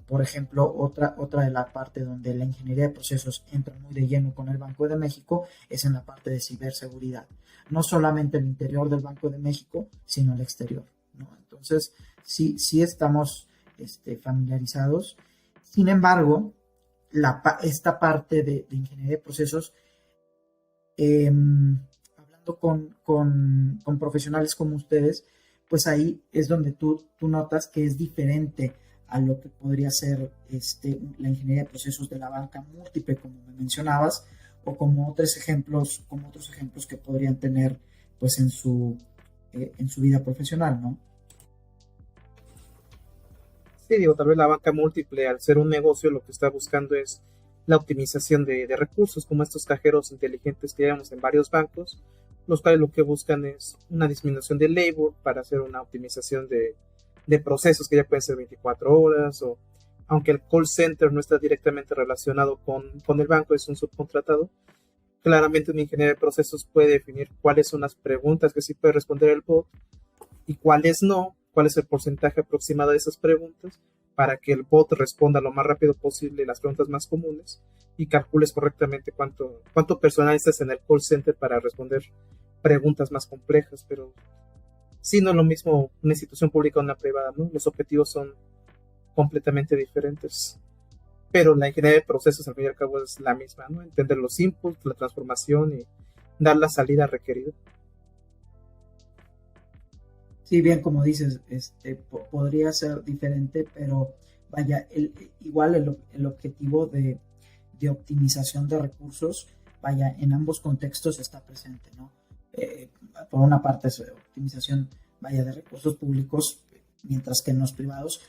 por ejemplo, otra de la parte donde la ingeniería de procesos entra muy de lleno con el Banco de México es en la parte de ciberseguridad. No solamente el interior del Banco de México, sino el exterior, ¿no? Entonces, sí estamos familiarizados. Sin embargo, esta parte de ingeniería de procesos, hablando con profesionales como ustedes, pues ahí es donde tú notas que es diferente a lo que podría ser la ingeniería de procesos de la banca múltiple, como me mencionabas, o como otros ejemplos que podrían tener pues en su vida profesional, ¿no? Sí, digo, tal vez la banca múltiple, al ser un negocio, lo que está buscando es la optimización de recursos, como estos cajeros inteligentes que llevamos en varios bancos, los cuales lo que buscan es una disminución del labor para hacer una optimización de procesos que ya pueden ser 24 horas, o aunque el call center no está directamente relacionado con el banco, es un subcontratado, claramente un ingeniero de procesos puede definir cuáles son las preguntas que sí puede responder el bot y cuáles no, cuál es el porcentaje aproximado de esas preguntas, para que el bot responda lo más rápido posible las preguntas más comunes y calcules correctamente cuánto personal necesitas en el call center para responder preguntas más complejas. Pero sí, no es lo mismo una institución pública o una privada, ¿no? Los objetivos son completamente diferentes. Pero la ingeniería de procesos, al fin y al cabo, es la misma, ¿no? Entender los inputs, la transformación y dar la salida requerida. Sí, bien, como dices, podría ser diferente, pero vaya, igual el objetivo de optimización de recursos, vaya, en ambos contextos está presente, ¿no? Por una parte es optimización, vaya, de recursos públicos, mientras que en los privados,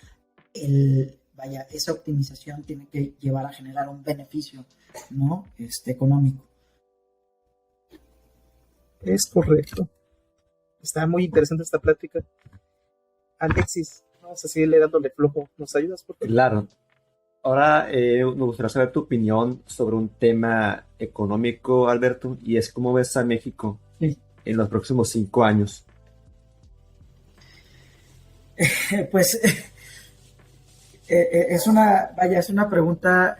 vaya, esa optimización tiene que llevar a generar un beneficio, ¿no? Económico. Es correcto. Está muy interesante esta plática. Alexis, vamos a seguirle dándole flujo. ¿Nos ayudas, por favor? Claro. Ahora me gustaría saber tu opinión sobre un tema económico, Alberto, y es cómo ves a México en los próximos 5 años. Pues es una pregunta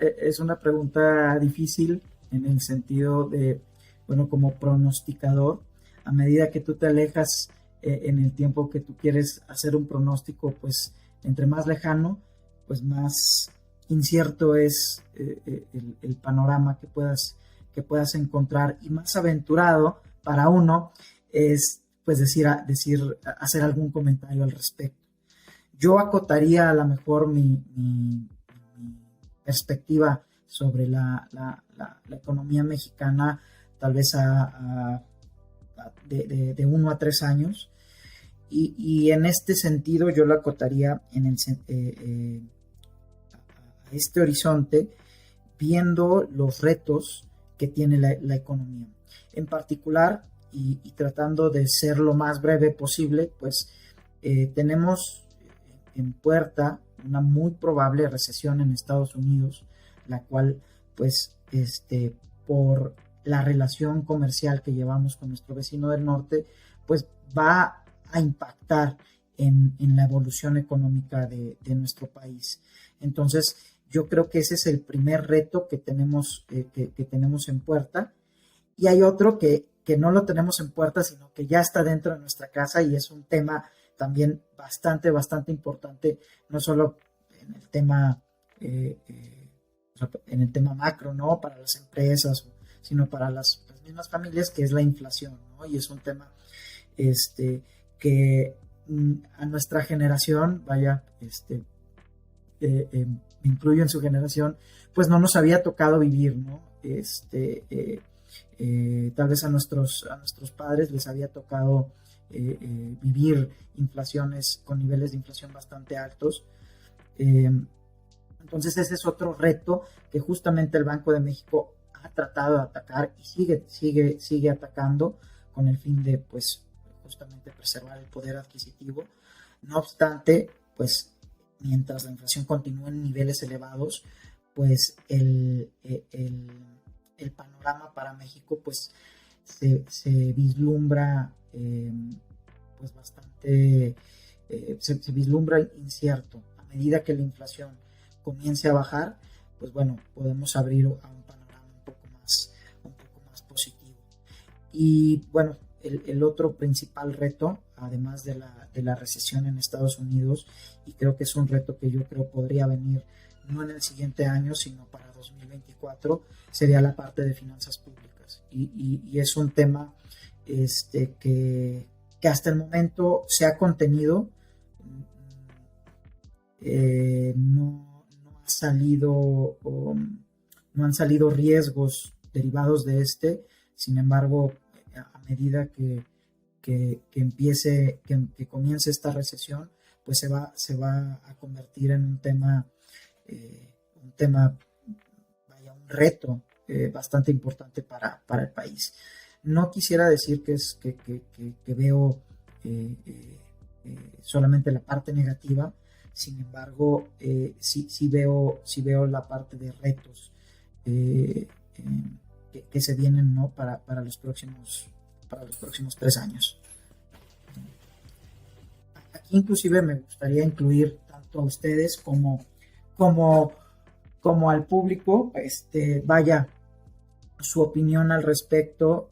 difícil en el sentido de, bueno, como pronosticador, a medida que tú te alejas en el tiempo que tú quieres hacer un pronóstico, pues entre más lejano, pues más incierto es el panorama que puedas encontrar, y más aventurado para uno es pues hacer algún comentario al respecto. Yo acotaría a lo mejor mi perspectiva sobre la economía mexicana tal vez de 1 a 3 años, y en este sentido yo lo acotaría a este horizonte, viendo los retos que tiene la economía. En particular, y tratando de ser lo más breve posible, pues tenemos en puerta una muy probable recesión en Estados Unidos, la cual pues por la relación comercial que llevamos con nuestro vecino del norte, pues va a impactar en la evolución económica de nuestro país. Entonces, yo creo que ese es el primer reto que tenemos en puerta, y hay otro que no lo tenemos en puerta, sino que ya está dentro de nuestra casa, y es un tema también bastante importante, no solo en el tema macro, ¿no? Para las empresas, sino para las mismas familias, que es la inflación, ¿no? Y es un tema que a nuestra generación, vaya, me incluyo en su generación, pues no nos había tocado vivir, ¿no? Tal vez a nuestros padres les había tocado vivir inflaciones con niveles de inflación bastante altos. Entonces ese es otro reto que justamente el Banco de México ha tratado de atacar y sigue atacando, con el fin de pues justamente preservar el poder adquisitivo. No obstante, pues mientras la inflación continúe en niveles elevados, pues el panorama para México pues se vislumbra pues bastante se vislumbra incierto. A medida que la inflación comience a bajar, pues bueno, podemos abrir a un panorama un poco más positivo. Y bueno, el otro principal reto, además de la recesión en Estados Unidos, y creo que es un reto que yo creo podría venir no en el siguiente año, sino para 2024, sería la parte de finanzas públicas. Y es un tema que hasta el momento se ha contenido. no ha salido, no han salido riesgos derivados de este. Sin embargo, a medida que comience esta recesión, pues se va a convertir en un tema, un reto bastante importante para el país. No quisiera decir que veo solamente la parte negativa. Sin embargo, sí veo la parte de retos que se vienen, ¿no? para los próximos 3 años. Aquí inclusive me gustaría incluir tanto a ustedes como al público, vaya, su opinión al respecto.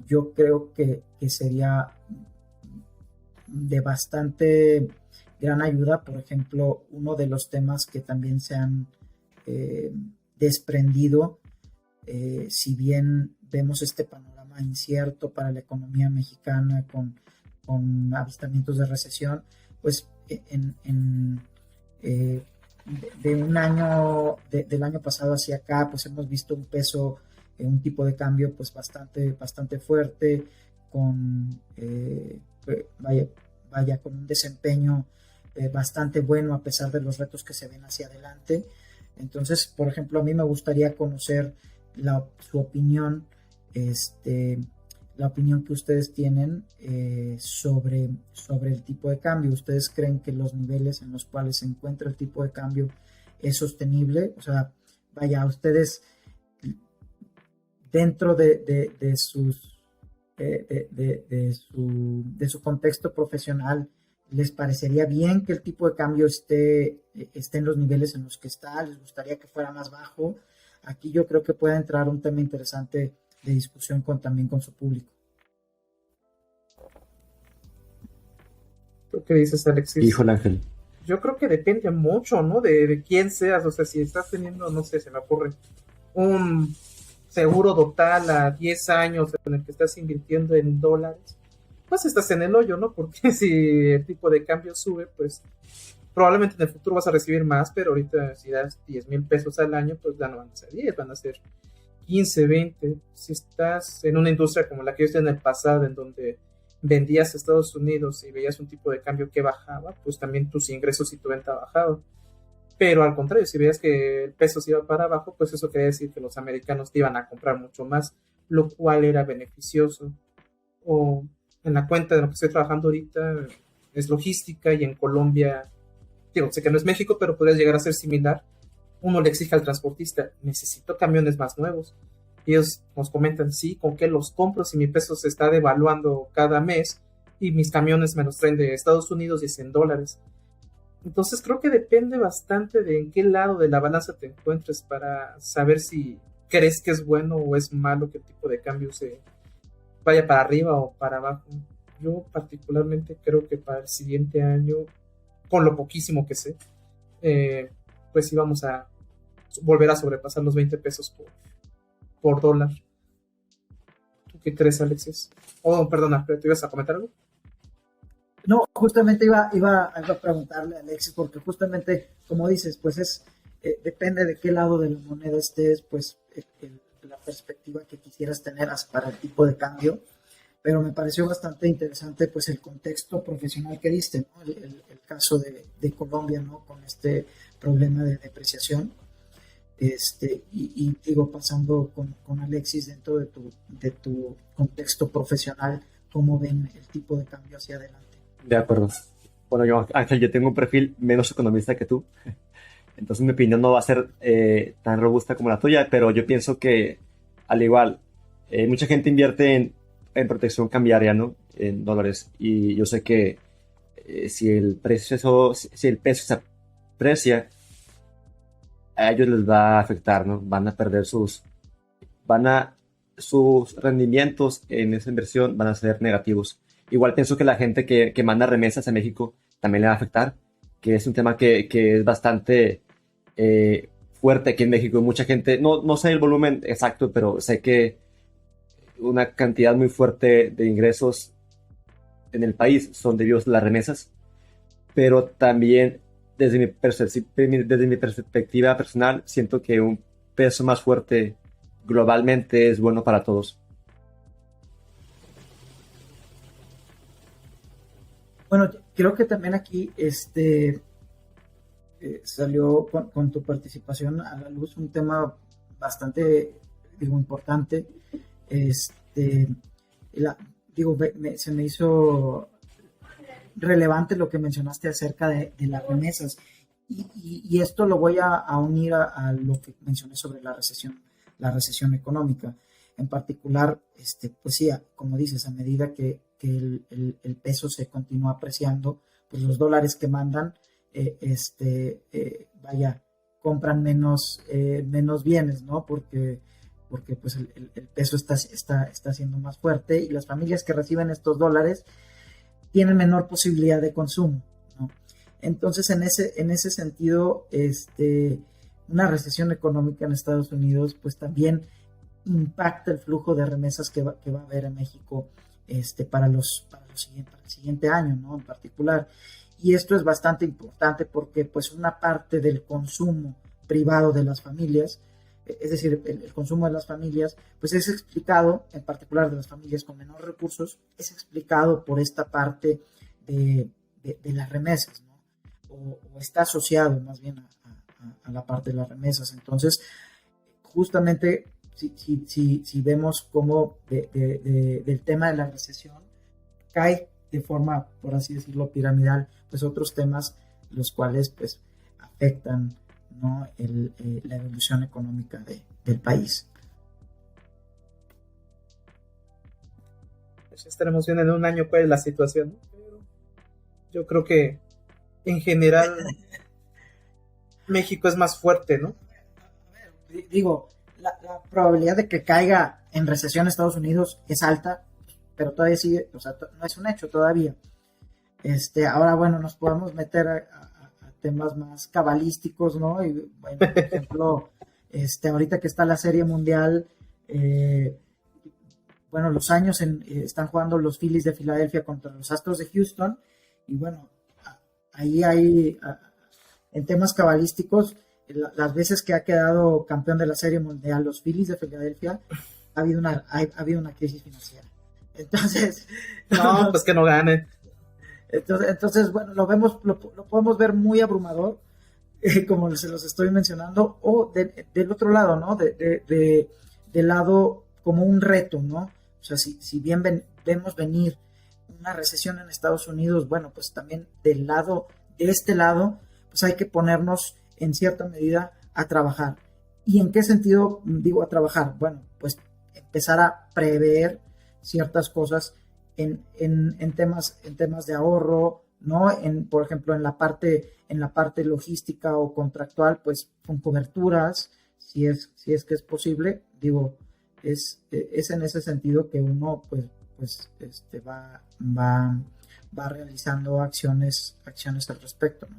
Yo creo que sería de bastante gran ayuda. Por ejemplo, uno de los temas que también se han desprendido, si bien vemos este panorama incierto para la economía mexicana con avistamientos de recesión, pues de un año, del año pasado hacia acá, pues hemos visto un peso, un tipo de cambio pues bastante fuerte, con con un desempeño bastante bueno a pesar de los retos que se ven hacia adelante. Entonces, por ejemplo, a mí me gustaría conocer su opinión, la opinión que ustedes tienen sobre el tipo de cambio. ¿Ustedes creen que los niveles en los cuales se encuentra el tipo de cambio es sostenible? O sea, vaya, a ustedes dentro de su contexto profesional, ¿les parecería bien que el tipo de cambio esté en los niveles en los que está? ¿Les gustaría que fuera más bajo? Aquí yo creo que puede entrar un tema interesante de discusión también con su público. ¿Qué dices, Alexis? Híjole, Ángel. Yo creo que depende mucho, ¿no? De quién seas. O sea, si estás teniendo, no sé, se me ocurre un seguro total a 10 años en el que estás invirtiendo en dólares, pues estás en el hoyo, ¿no? Porque si el tipo de cambio sube, pues probablemente en el futuro vas a recibir más, pero ahorita si das 10,000 pesos al año, pues ya no van a ser 10, van a ser 15, 20. Si estás en una industria como la que yo estoy en el pasado, en donde vendías a Estados Unidos y veías un tipo de cambio que bajaba, pues también tus ingresos y tu venta bajaba. Pero al contrario, si veías que el peso se iba para abajo, pues eso quería decir que los americanos te iban a comprar mucho más, lo cual era beneficioso. O en la cuenta de lo que estoy trabajando ahorita es logística, y en Colombia, digo, sé que no es México, pero podría llegar a ser similar. Uno le exige al transportista, necesito camiones más nuevos. Y ellos nos comentan, sí, ¿con qué los compro si mi peso se está devaluando cada mes y mis camiones me los traen de Estados Unidos y es en dólares? Entonces creo que depende bastante de en qué lado de la balanza te encuentres para saber si crees que es bueno o es malo que el tipo de cambio se vaya para arriba o para abajo. Yo particularmente creo que para el siguiente año, con lo poquísimo que sé, pues íbamos a volver a sobrepasar los 20 pesos por dólar. ¿Tú qué crees, Alexis? Oh, perdona, ¿pero te ibas a comentar algo? No, justamente iba a preguntarle a Alexis, porque justamente, como dices, pues depende de qué lado de la moneda estés, pues la perspectiva que quisieras tener para el tipo de cambio. Pero me pareció bastante interesante pues el contexto profesional que diste, ¿no? El caso de Colombia, ¿no? Con este problema de depreciación. Y digo, pasando con Alexis, dentro de tu contexto profesional, ¿cómo ven el tipo de cambio hacia adelante? De acuerdo. Bueno, Ángel, yo tengo un perfil menos economista que tú, entonces mi opinión no va a ser tan robusta como la tuya, pero yo pienso que, al igual, mucha gente invierte en protección cambiaria, ¿no? En dólares, y yo sé que si el peso se aprecia, a ellos les va a afectar, ¿no? Van a perder sus rendimientos en esa inversión van a ser negativos. Igual pienso que la gente que manda remesas a México también le va a afectar, que es un tema que es bastante fuerte aquí en México. Mucha gente, no sé el volumen exacto, pero sé que una cantidad muy fuerte de ingresos en el país son debidos a las remesas. pero también desde mi perspectiva personal, siento que un peso más fuerte globalmente es bueno para todos. Bueno, creo que también aquí salió con tu participación a la luz un tema bastante, digo, importante. Este, se me hizo relevante lo que mencionaste acerca de las remesas. Y esto lo voy a unir a lo que mencioné sobre la recesión económica. En particular, pues sí, como dices, a medida que el peso se continúa apreciando, pues los dólares que mandan, compran menos bienes, ¿no? Porque pues el peso está siendo más fuerte y las familias que reciben estos dólares tienen menor posibilidad de consumo, ¿no? Entonces, en ese sentido, una recesión económica en Estados Unidos, pues también impacta el flujo de remesas que va a haber en México para el siguiente año, ¿no? En particular. Y esto es bastante importante porque pues una parte del consumo privado de las familias, es decir, el consumo de las familias, pues es explicado, en particular de las familias con menores recursos, es explicado por esta parte de las remesas, ¿no? O está asociado más bien a la parte de las remesas. Entonces, justamente, si vemos cómo del tema de la recesión cae de forma, por así decirlo, piramidal, pues otros temas los cuales pues afectan, ¿no? La evolución económica del país. Pues estaremos viendo en un año cuál es la situación, ¿no? Pero yo creo que en general México es más fuerte, ¿no? Digo, la probabilidad de que caiga en recesión Estados Unidos es alta, pero todavía sigue, o sea, no es un hecho todavía. Ahora, bueno, nos podemos meter a temas más cabalísticos, ¿no? Y, bueno, por ejemplo, ahorita que está la Serie Mundial, bueno, los años están jugando los Phillies de Filadelfia contra los Astros de Houston, y bueno, ahí hay, en temas cabalísticos, las veces que ha quedado campeón de la Serie Mundial los Phillies de Filadelfia, ha habido una crisis financiera. Entonces, no, pues que no gane. Entonces, bueno, lo podemos ver muy abrumador, como se los estoy mencionando, o del otro lado, ¿no? Del lado como un reto, ¿no? O sea, si bien vemos venir una recesión en Estados Unidos, bueno, pues también de este lado, pues hay que ponernos en cierta medida a trabajar. ¿Y en qué sentido digo a trabajar? Bueno, pues empezar a prever ciertas cosas en temas de ahorro, ¿no? Por ejemplo, en la parte logística o contractual, pues con coberturas, si es que es posible. Digo, es en ese sentido que uno pues va realizando acciones al respecto, ¿no?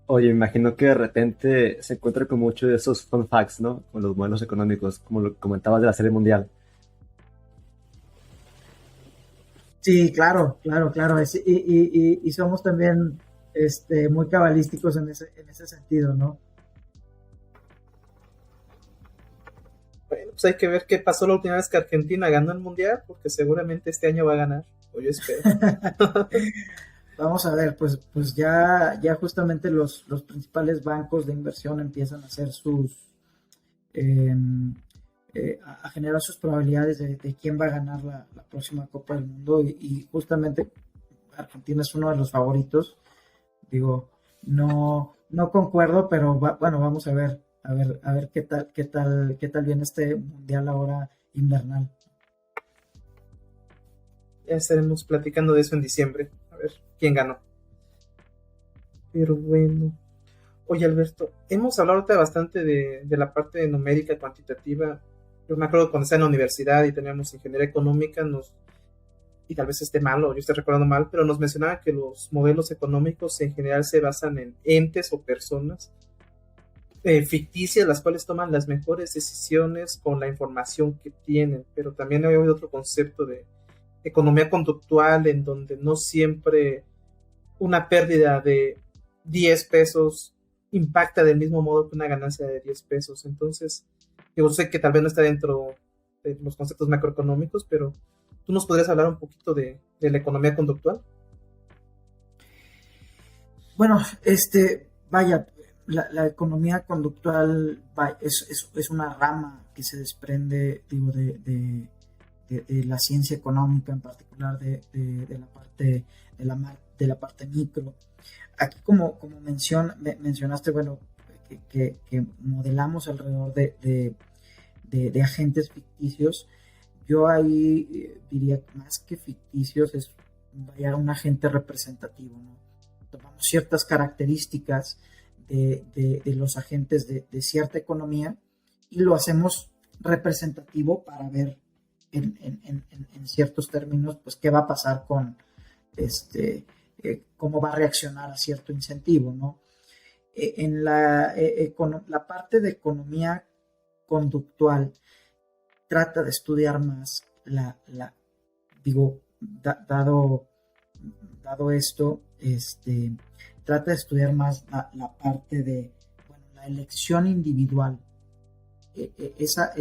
Oye, me imagino que de repente se encuentra con muchos de esos fun facts, ¿no? Con los modelos económicos, como lo comentabas de la Serie Mundial. Sí, claro. Y somos también muy cabalísticos en ese sentido, ¿no? Bueno, pues hay que ver qué pasó la última vez que Argentina ganó el Mundial, porque seguramente este año va a ganar, o yo espero. Vamos a ver, pues ya justamente los principales bancos de inversión empiezan a hacer a generar sus probabilidades de quién va a ganar la próxima Copa del Mundo, y justamente Argentina es uno de los favoritos. Digo, no concuerdo, pero bueno, vamos a ver qué tal viene este mundial ahora invernal. Ya estaremos platicando de eso en diciembre, a ver quién ganó. Pero bueno, oye Alberto, hemos hablado ahorita bastante de la parte numérica, cuantitativa. Yo me acuerdo cuando estaba en la universidad y teníamos ingeniería económica, y tal vez esté mal o yo esté recordando mal, pero nos mencionaba que los modelos económicos en general se basan en entes o personas ficticias, las cuales toman las mejores decisiones con la información que tienen. Pero también hay otro concepto de economía conductual, en donde no siempre una pérdida de 10 pesos impacta del mismo modo que una ganancia de 10 pesos. Entonces, yo sé que tal vez no está dentro de los conceptos macroeconómicos, pero ¿tú nos podrías hablar un poquito de la economía conductual? Bueno, vaya, la economía conductual es una rama que se desprende, digo, de la ciencia económica, en particular de la parte micro. Aquí, como mencionaste, bueno, que modelamos alrededor de agentes ficticios. Yo ahí diría que más que ficticios es vaya un agente representativo, ¿no? Tomamos ciertas características de los agentes de cierta economía y lo hacemos representativo para ver en ciertos términos, pues qué va a pasar con cómo va a reaccionar a cierto incentivo, ¿no? En la parte de economía conductual trata de estudiar más dado esto, trata de estudiar más la parte de, bueno, la elección individual, esa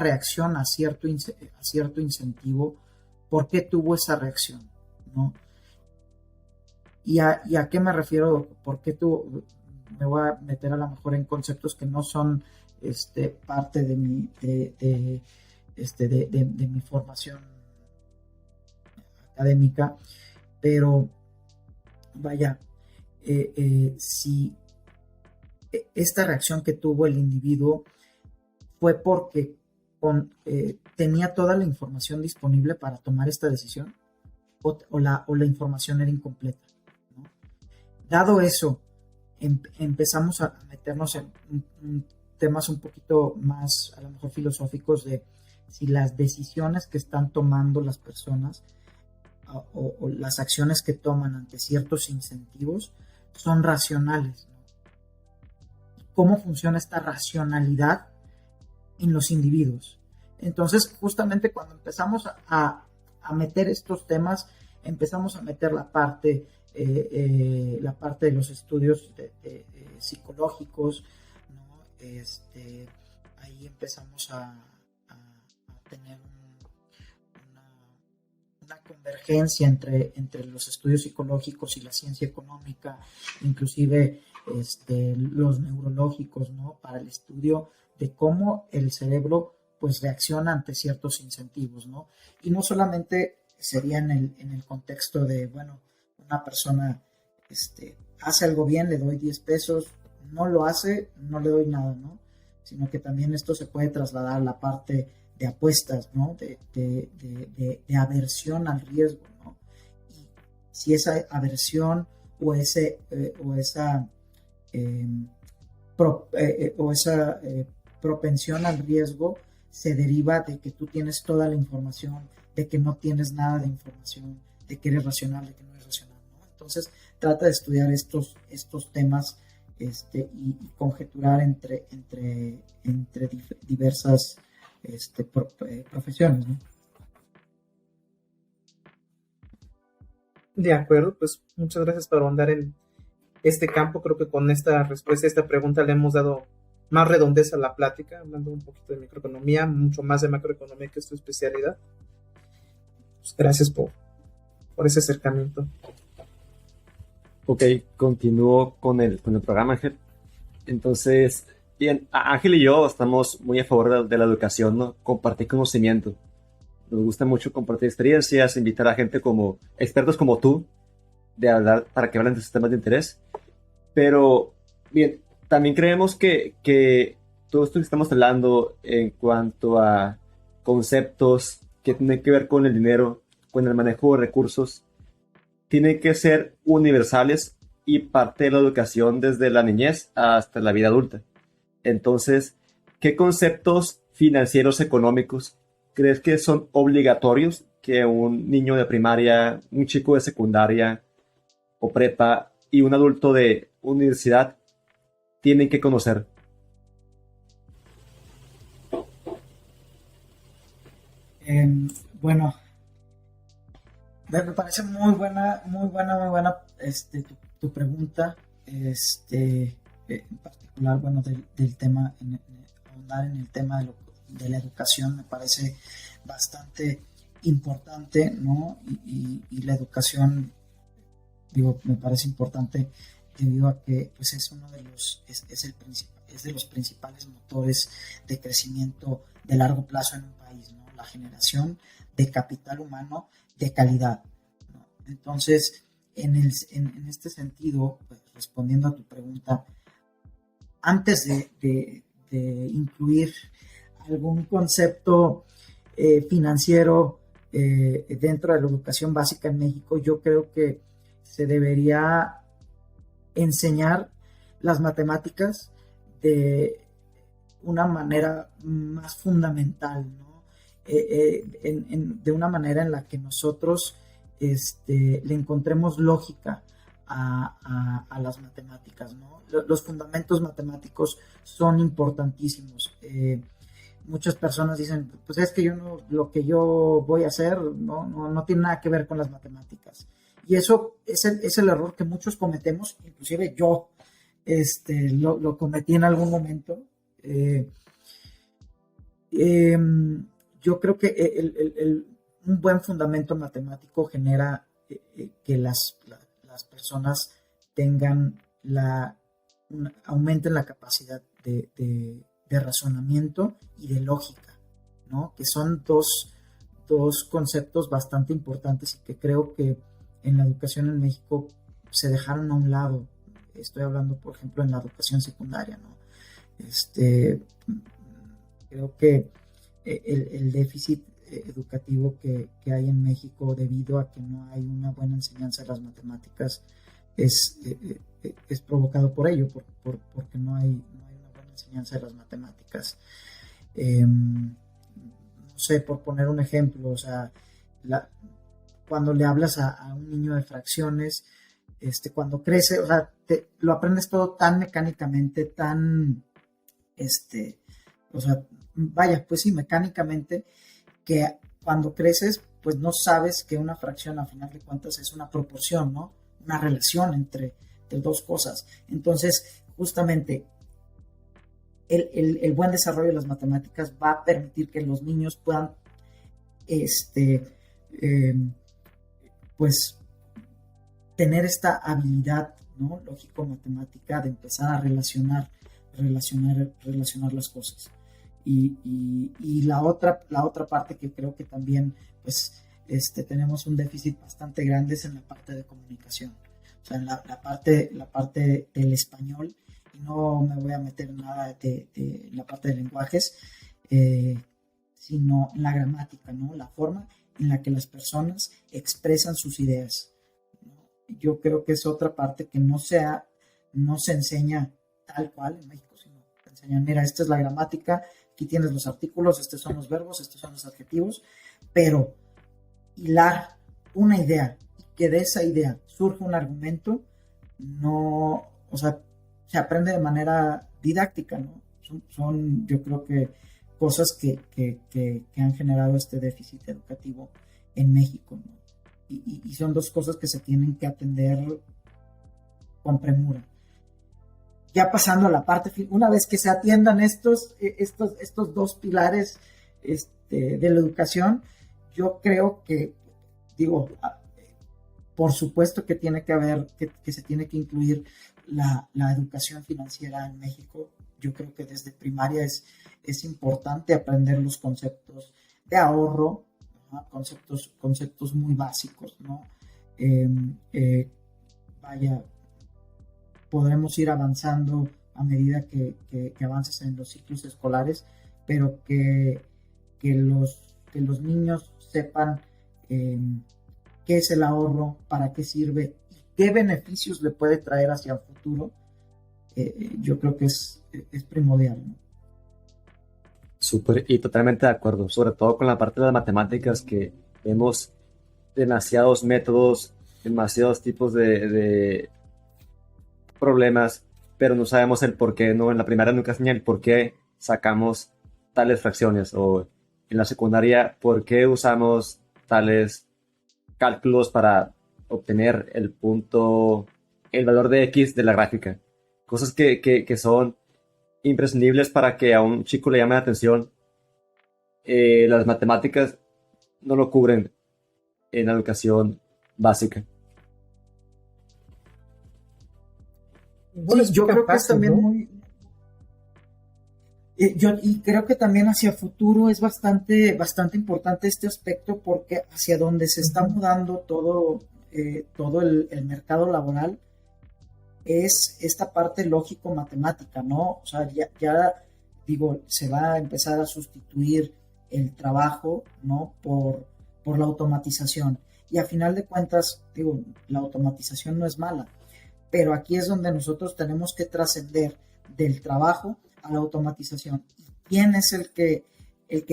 reacción a cierto incentivo, ¿por qué tuvo esa reacción? ¿No? ¿Y a qué me refiero? ¿Por qué me voy a meter a lo mejor en conceptos que no son parte de mi formación académica? Pero vaya, si esta reacción que tuvo el individuo fue porque tenía toda la información disponible para tomar esta decisión o la información era incompleta, ¿no? Dado eso, empezamos a meternos en temas un poquito más, a lo mejor filosóficos, de si las decisiones que están tomando las personas o las acciones que toman ante ciertos incentivos son racionales, ¿no? ¿Cómo funciona esta racionalidad en los individuos? Entonces, justamente cuando empezamos a meter estos temas, empezamos a meter la parte de los estudios psicológicos, ¿no? Ahí empezamos a tener una convergencia entre los estudios psicológicos y la ciencia económica, inclusive los neurológicos, ¿no? Para el estudio de cómo el cerebro pues reacciona ante ciertos incentivos, ¿no? Y no solamente sería en el contexto de, bueno, una persona hace algo bien, le doy 10 pesos, no lo hace, no le doy nada, ¿no? Sino que también esto se puede trasladar a la parte de apuestas, ¿no? De aversión al riesgo, ¿no? Y si esa aversión o esa propensión al riesgo se deriva de que tú tienes toda la información, de que no tienes nada de información, de que eres racional, de que no eres racional, ¿no? Entonces trata de estudiar estos temas y conjeturar entre diversas profesiones, ¿no? De acuerdo, pues muchas gracias por ahondar en este campo. Creo que con esta respuesta a esta pregunta le hemos dado más redondez a la plática, hablando un poquito de microeconomía, mucho más de macroeconomía, que es tu especialidad. Pues gracias por ese acercamiento. Ok, continúo con el programa, Ángel. Entonces, bien, Ángel y yo estamos muy a favor de la educación, ¿no? Compartir conocimiento. Nos gusta mucho compartir experiencias, invitar a gente como expertos como tú, de hablar, para que hablen de sus temas de interés. Pero, bien, también creemos que todo esto que estamos hablando en cuanto a conceptos que tienen que ver con el dinero, con el manejo de recursos, tienen que ser universales y parte de la educación desde la niñez hasta la vida adulta. Entonces, ¿qué conceptos financieros económicos crees que son obligatorios que un niño de primaria, un chico de secundaria o prepa y un adulto de universidad tienen que conocer? Bueno, Me parece muy buena tu pregunta, en particular, bueno, del tema, ahondar en el tema de la educación me parece bastante importante, ¿no? Y la educación, digo, me parece importante debido a que pues es uno de los, es de los principales motores de crecimiento de largo plazo en un país, ¿no? La generación de capital humano de calidad, ¿no? Entonces, en este sentido, pues, respondiendo a tu pregunta, antes de incluir algún concepto financiero dentro de la educación básica en México, yo creo que se debería enseñar las matemáticas de una manera más fundamental, ¿no? De una manera en la que nosotros le encontremos lógica a las matemáticas, ¿no? Los fundamentos matemáticos son importantísimos. Muchas personas dicen, pues es que yo no, lo que yo voy a hacer no tiene nada que ver con las matemáticas. Y eso es el error que muchos cometemos, inclusive yo lo cometí en algún momento. Yo creo que un buen fundamento matemático genera que las personas tengan aumenten la capacidad de razonamiento y de lógica, ¿no? Que son dos conceptos bastante importantes y que creo que en la educación en México se dejaron a un lado. Estoy hablando, por ejemplo, en la educación secundaria, ¿no? Creo que el déficit educativo que hay en México debido a que no hay una buena enseñanza de las matemáticas es provocado por ello, porque no hay una buena enseñanza de las matemáticas. No sé, por poner un ejemplo, o sea, cuando le hablas a un niño de fracciones, cuando crece, o sea, lo aprendes todo tan mecánicamente, o sea, vaya, pues sí, mecánicamente, que cuando creces, pues no sabes que una fracción, a final de cuentas, es una proporción, ¿no? Una relación entre dos cosas. Entonces, justamente, el buen desarrollo de las matemáticas va a permitir que los niños puedan, pues, tener esta habilidad, ¿no? Lógico-matemática de empezar a relacionar las cosas. Y la otra parte que creo que también, pues, tenemos un déficit bastante grande es en la parte de comunicación. O sea, en la parte del español, y no me voy a meter en nada de la parte de lenguajes, sino en la gramática, ¿no? La forma en la que las personas expresan sus ideas, ¿no? Yo creo que es otra parte que no se enseña tal cual en México, sino te enseñan, mira, esta es la gramática, aquí tienes los artículos, estos son los verbos, estos son los adjetivos, pero hilar una idea y que de esa idea surja un argumento, no, o sea, se aprende de manera didáctica, ¿no? Son yo creo que cosas que han generado este déficit educativo en México, ¿no? Y son dos cosas que se tienen que atender con premura. Ya pasando a la parte, una vez que se atiendan estos dos pilares de la educación, yo creo que, digo, por supuesto que tiene que haber, que se tiene que incluir la educación financiera en México. Yo creo que desde primaria es importante aprender los conceptos de ahorro, ¿no? Conceptos muy básicos, ¿no? Podremos ir avanzando a medida que avances en los ciclos escolares, pero que los niños sepan qué es el ahorro, para qué sirve y qué beneficios le puede traer hacia el futuro. Yo creo que es primordial, ¿no? Súper, y totalmente de acuerdo, sobre todo con la parte de las matemáticas, que vemos demasiados métodos, demasiados tipos de problemas, pero no sabemos el por qué, ¿no? En la primaria nunca enseñan el por qué sacamos tales fracciones, o en la secundaria, por qué usamos tales cálculos para obtener el valor de X de la gráfica. Cosas que son imprescindibles para que a un chico le llame la atención. Las matemáticas no lo cubren en la educación básica. Sí, yo creo que es también muy... y creo que también hacia futuro es bastante importante este aspecto, porque hacia donde se está mudando todo el mercado laboral es esta parte lógico-matemática, ¿no? O sea, ya digo, se va a empezar a sustituir el trabajo, ¿no? Por la automatización. Y a final de cuentas, digo, la automatización no es mala, pero aquí es donde nosotros tenemos que trascender del trabajo a la automatización. ¿Y quién es el que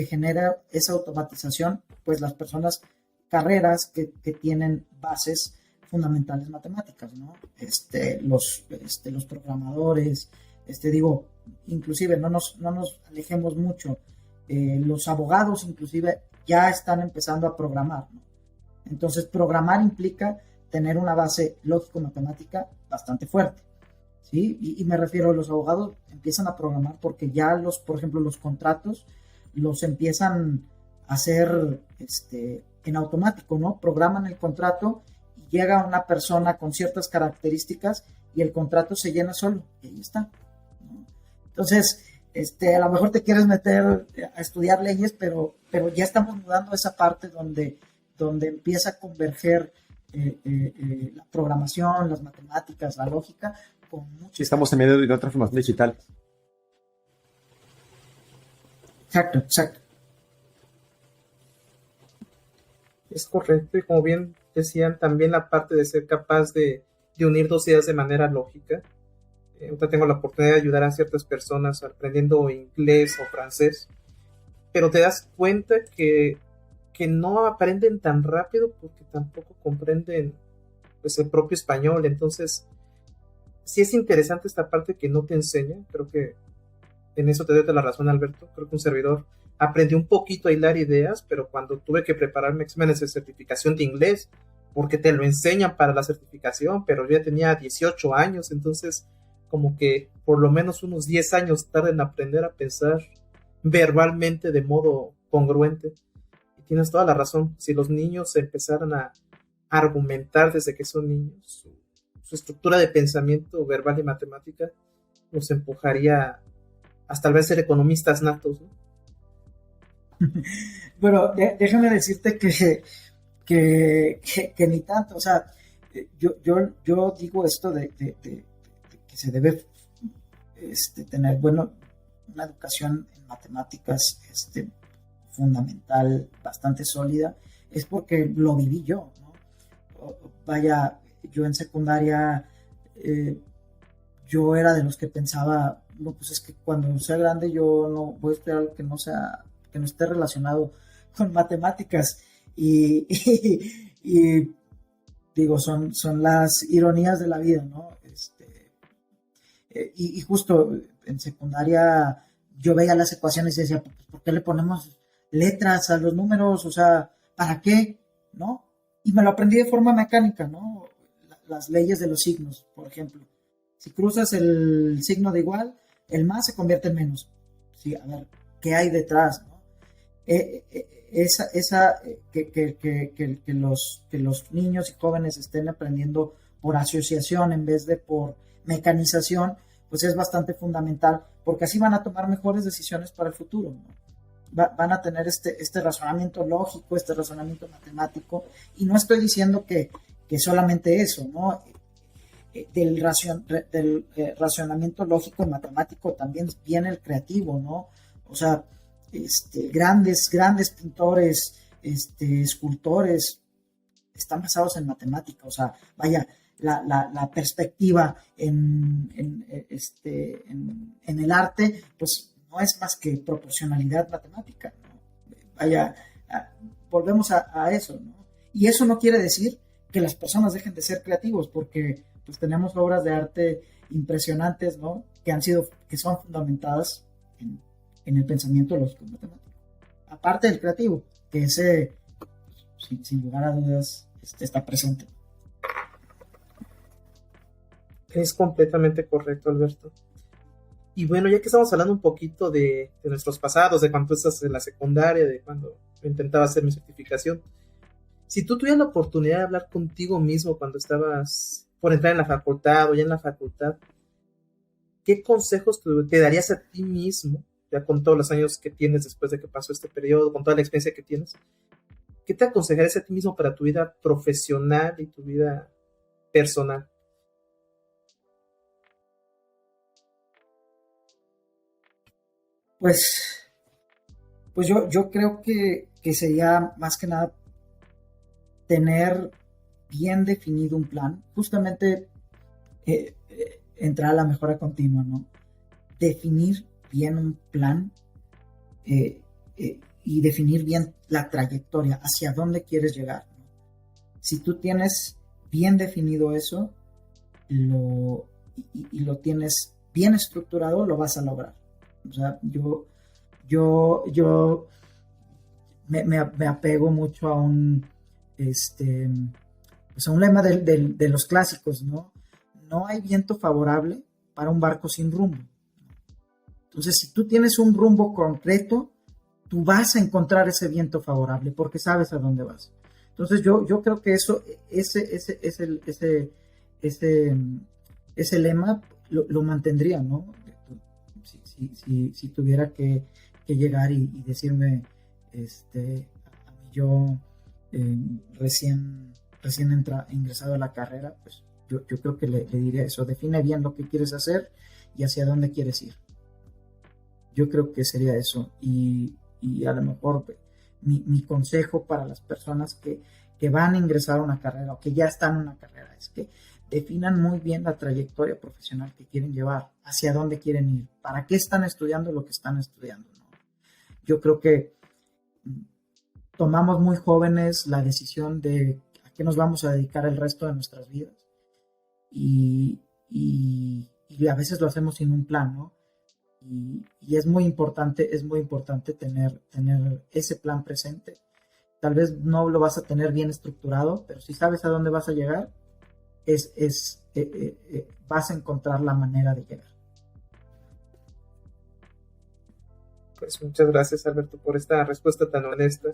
genera esa automatización? Pues las personas, carreras que tienen bases fundamentales matemáticas, ¿no? Los programadores, digo, inclusive no nos alejemos mucho, los abogados inclusive ya están empezando a programar, ¿no? Entonces, programar implica tener una base lógico-matemática bastante fuerte, ¿sí? Y me refiero, los abogados empiezan a programar porque ya por ejemplo, los contratos los empiezan a hacer en automático, ¿no? Programan el contrato y llega una persona con ciertas características y el contrato se llena solo, y ahí está, ¿no? Entonces, a lo mejor te quieres meter a estudiar leyes, pero ya estamos mudando a esa parte donde empieza a converger la programación, las matemáticas, la lógica, con mucho. Sí, estamos en medio de una transformación digital. Exacto. Es correcto, y como bien decían, también la parte de ser capaz de unir dos ideas de manera lógica. Ahorita tengo la oportunidad de ayudar a ciertas personas aprendiendo inglés o francés, pero te das cuenta que no aprenden tan rápido porque tampoco comprenden, pues, el propio español. Entonces, sí es interesante esta parte que no te enseña. Creo que en eso te doy la razón, Alberto. Creo que un servidor aprendió un poquito a hilar ideas, pero cuando tuve que prepararme exámenes de certificación de inglés, porque te lo enseñan para la certificación, pero yo ya tenía 18 años, entonces como que por lo menos unos 10 años tarda en aprender a pensar verbalmente de modo congruente. Y tienes toda la razón. Si los niños empezaran a argumentar desde que son niños, su estructura de pensamiento verbal y matemática nos empujaría hasta tal vez ser economistas natos, ¿no? Bueno, déjame decirte que ni tanto. O sea, yo digo esto de que se debe tener, bueno, una educación en matemáticas fundamental, bastante sólida, es porque lo viví yo, ¿no? Vaya, yo en secundaria, yo era de los que pensaba, no, pues es que cuando sea grande yo no voy a estudiar algo que no esté relacionado con matemáticas. Y digo, son las ironías de la vida, ¿no? Y justo en secundaria yo veía las ecuaciones y decía, ¿por qué le ponemos letras a los números? O sea, ¿para qué? ¿No? Y me lo aprendí de forma mecánica, ¿no? Las leyes de los signos, por ejemplo. Si cruzas el signo de igual, el más se convierte en menos. Sí, a ver, ¿qué hay detrás, no? Que los niños y jóvenes estén aprendiendo por asociación en vez de por mecanización, pues es bastante fundamental, porque así van a tomar mejores decisiones para el futuro, ¿no? Van a tener este razonamiento lógico, este razonamiento matemático, y no estoy diciendo que solamente eso, ¿no? Del racionamiento lógico y matemático también viene el creativo, ¿no? O sea, grandes pintores, escultores, están basados en matemática. O sea, vaya, la perspectiva en el arte, pues no es más que proporcionalidad matemática, ¿no? Vaya, volvemos a eso, ¿no? Y eso no quiere decir que las personas dejen de ser creativos, porque pues tenemos obras de arte impresionantes, ¿no? Que son fundamentadas en el pensamiento lógico matemático. Aparte del creativo, que ese, sin lugar a dudas, está presente. Es completamente correcto, Alberto. Y bueno, ya que estamos hablando un poquito de nuestros pasados, de cuando tú estás en la secundaria, de cuando intentaba hacer mi certificación, si tú tuvieras la oportunidad de hablar contigo mismo cuando estabas por entrar en la facultad o ya en la facultad, ¿qué consejos te darías a ti mismo, ya con todos los años que tienes después de que pasó este periodo, con toda la experiencia que tienes? ¿Qué te aconsejarías a ti mismo para tu vida profesional y tu vida personal? Pues yo creo que sería más que nada tener bien definido un plan, justamente entrar a la mejora continua, ¿no? Definir bien un plan y definir bien la trayectoria, hacia dónde quieres llegar, ¿no? Si tú tienes bien definido eso y lo tienes bien estructurado, lo vas a lograr. O sea, yo me apego mucho a pues a un lema de los clásicos, ¿no? No hay viento favorable para un barco sin rumbo. Entonces, si tú tienes un rumbo concreto, tú vas a encontrar ese viento favorable porque sabes a dónde vas. Entonces, yo creo que ese lema lo mantendría, ¿no? Si tuviera que llegar y decirme, yo recién ingresado a la carrera, pues yo creo que le diría eso: define bien lo que quieres hacer y hacia dónde quieres ir. Yo creo que sería eso, y a lo mejor mi consejo para las personas que van a ingresar a una carrera o que ya están en una carrera es que definan muy bien la trayectoria profesional que quieren llevar, hacia dónde quieren ir, para qué están estudiando lo que están estudiando, ¿no? Yo creo que tomamos muy jóvenes la decisión de a qué nos vamos a dedicar el resto de nuestras vidas y a veces lo hacemos sin un plan, ¿no? Y es muy importante tener ese plan presente. Tal vez no lo vas a tener bien estructurado, pero si sabes a dónde vas a llegar, vas a encontrar la manera de llegar. Pues muchas gracias, Alberto, por esta respuesta tan honesta.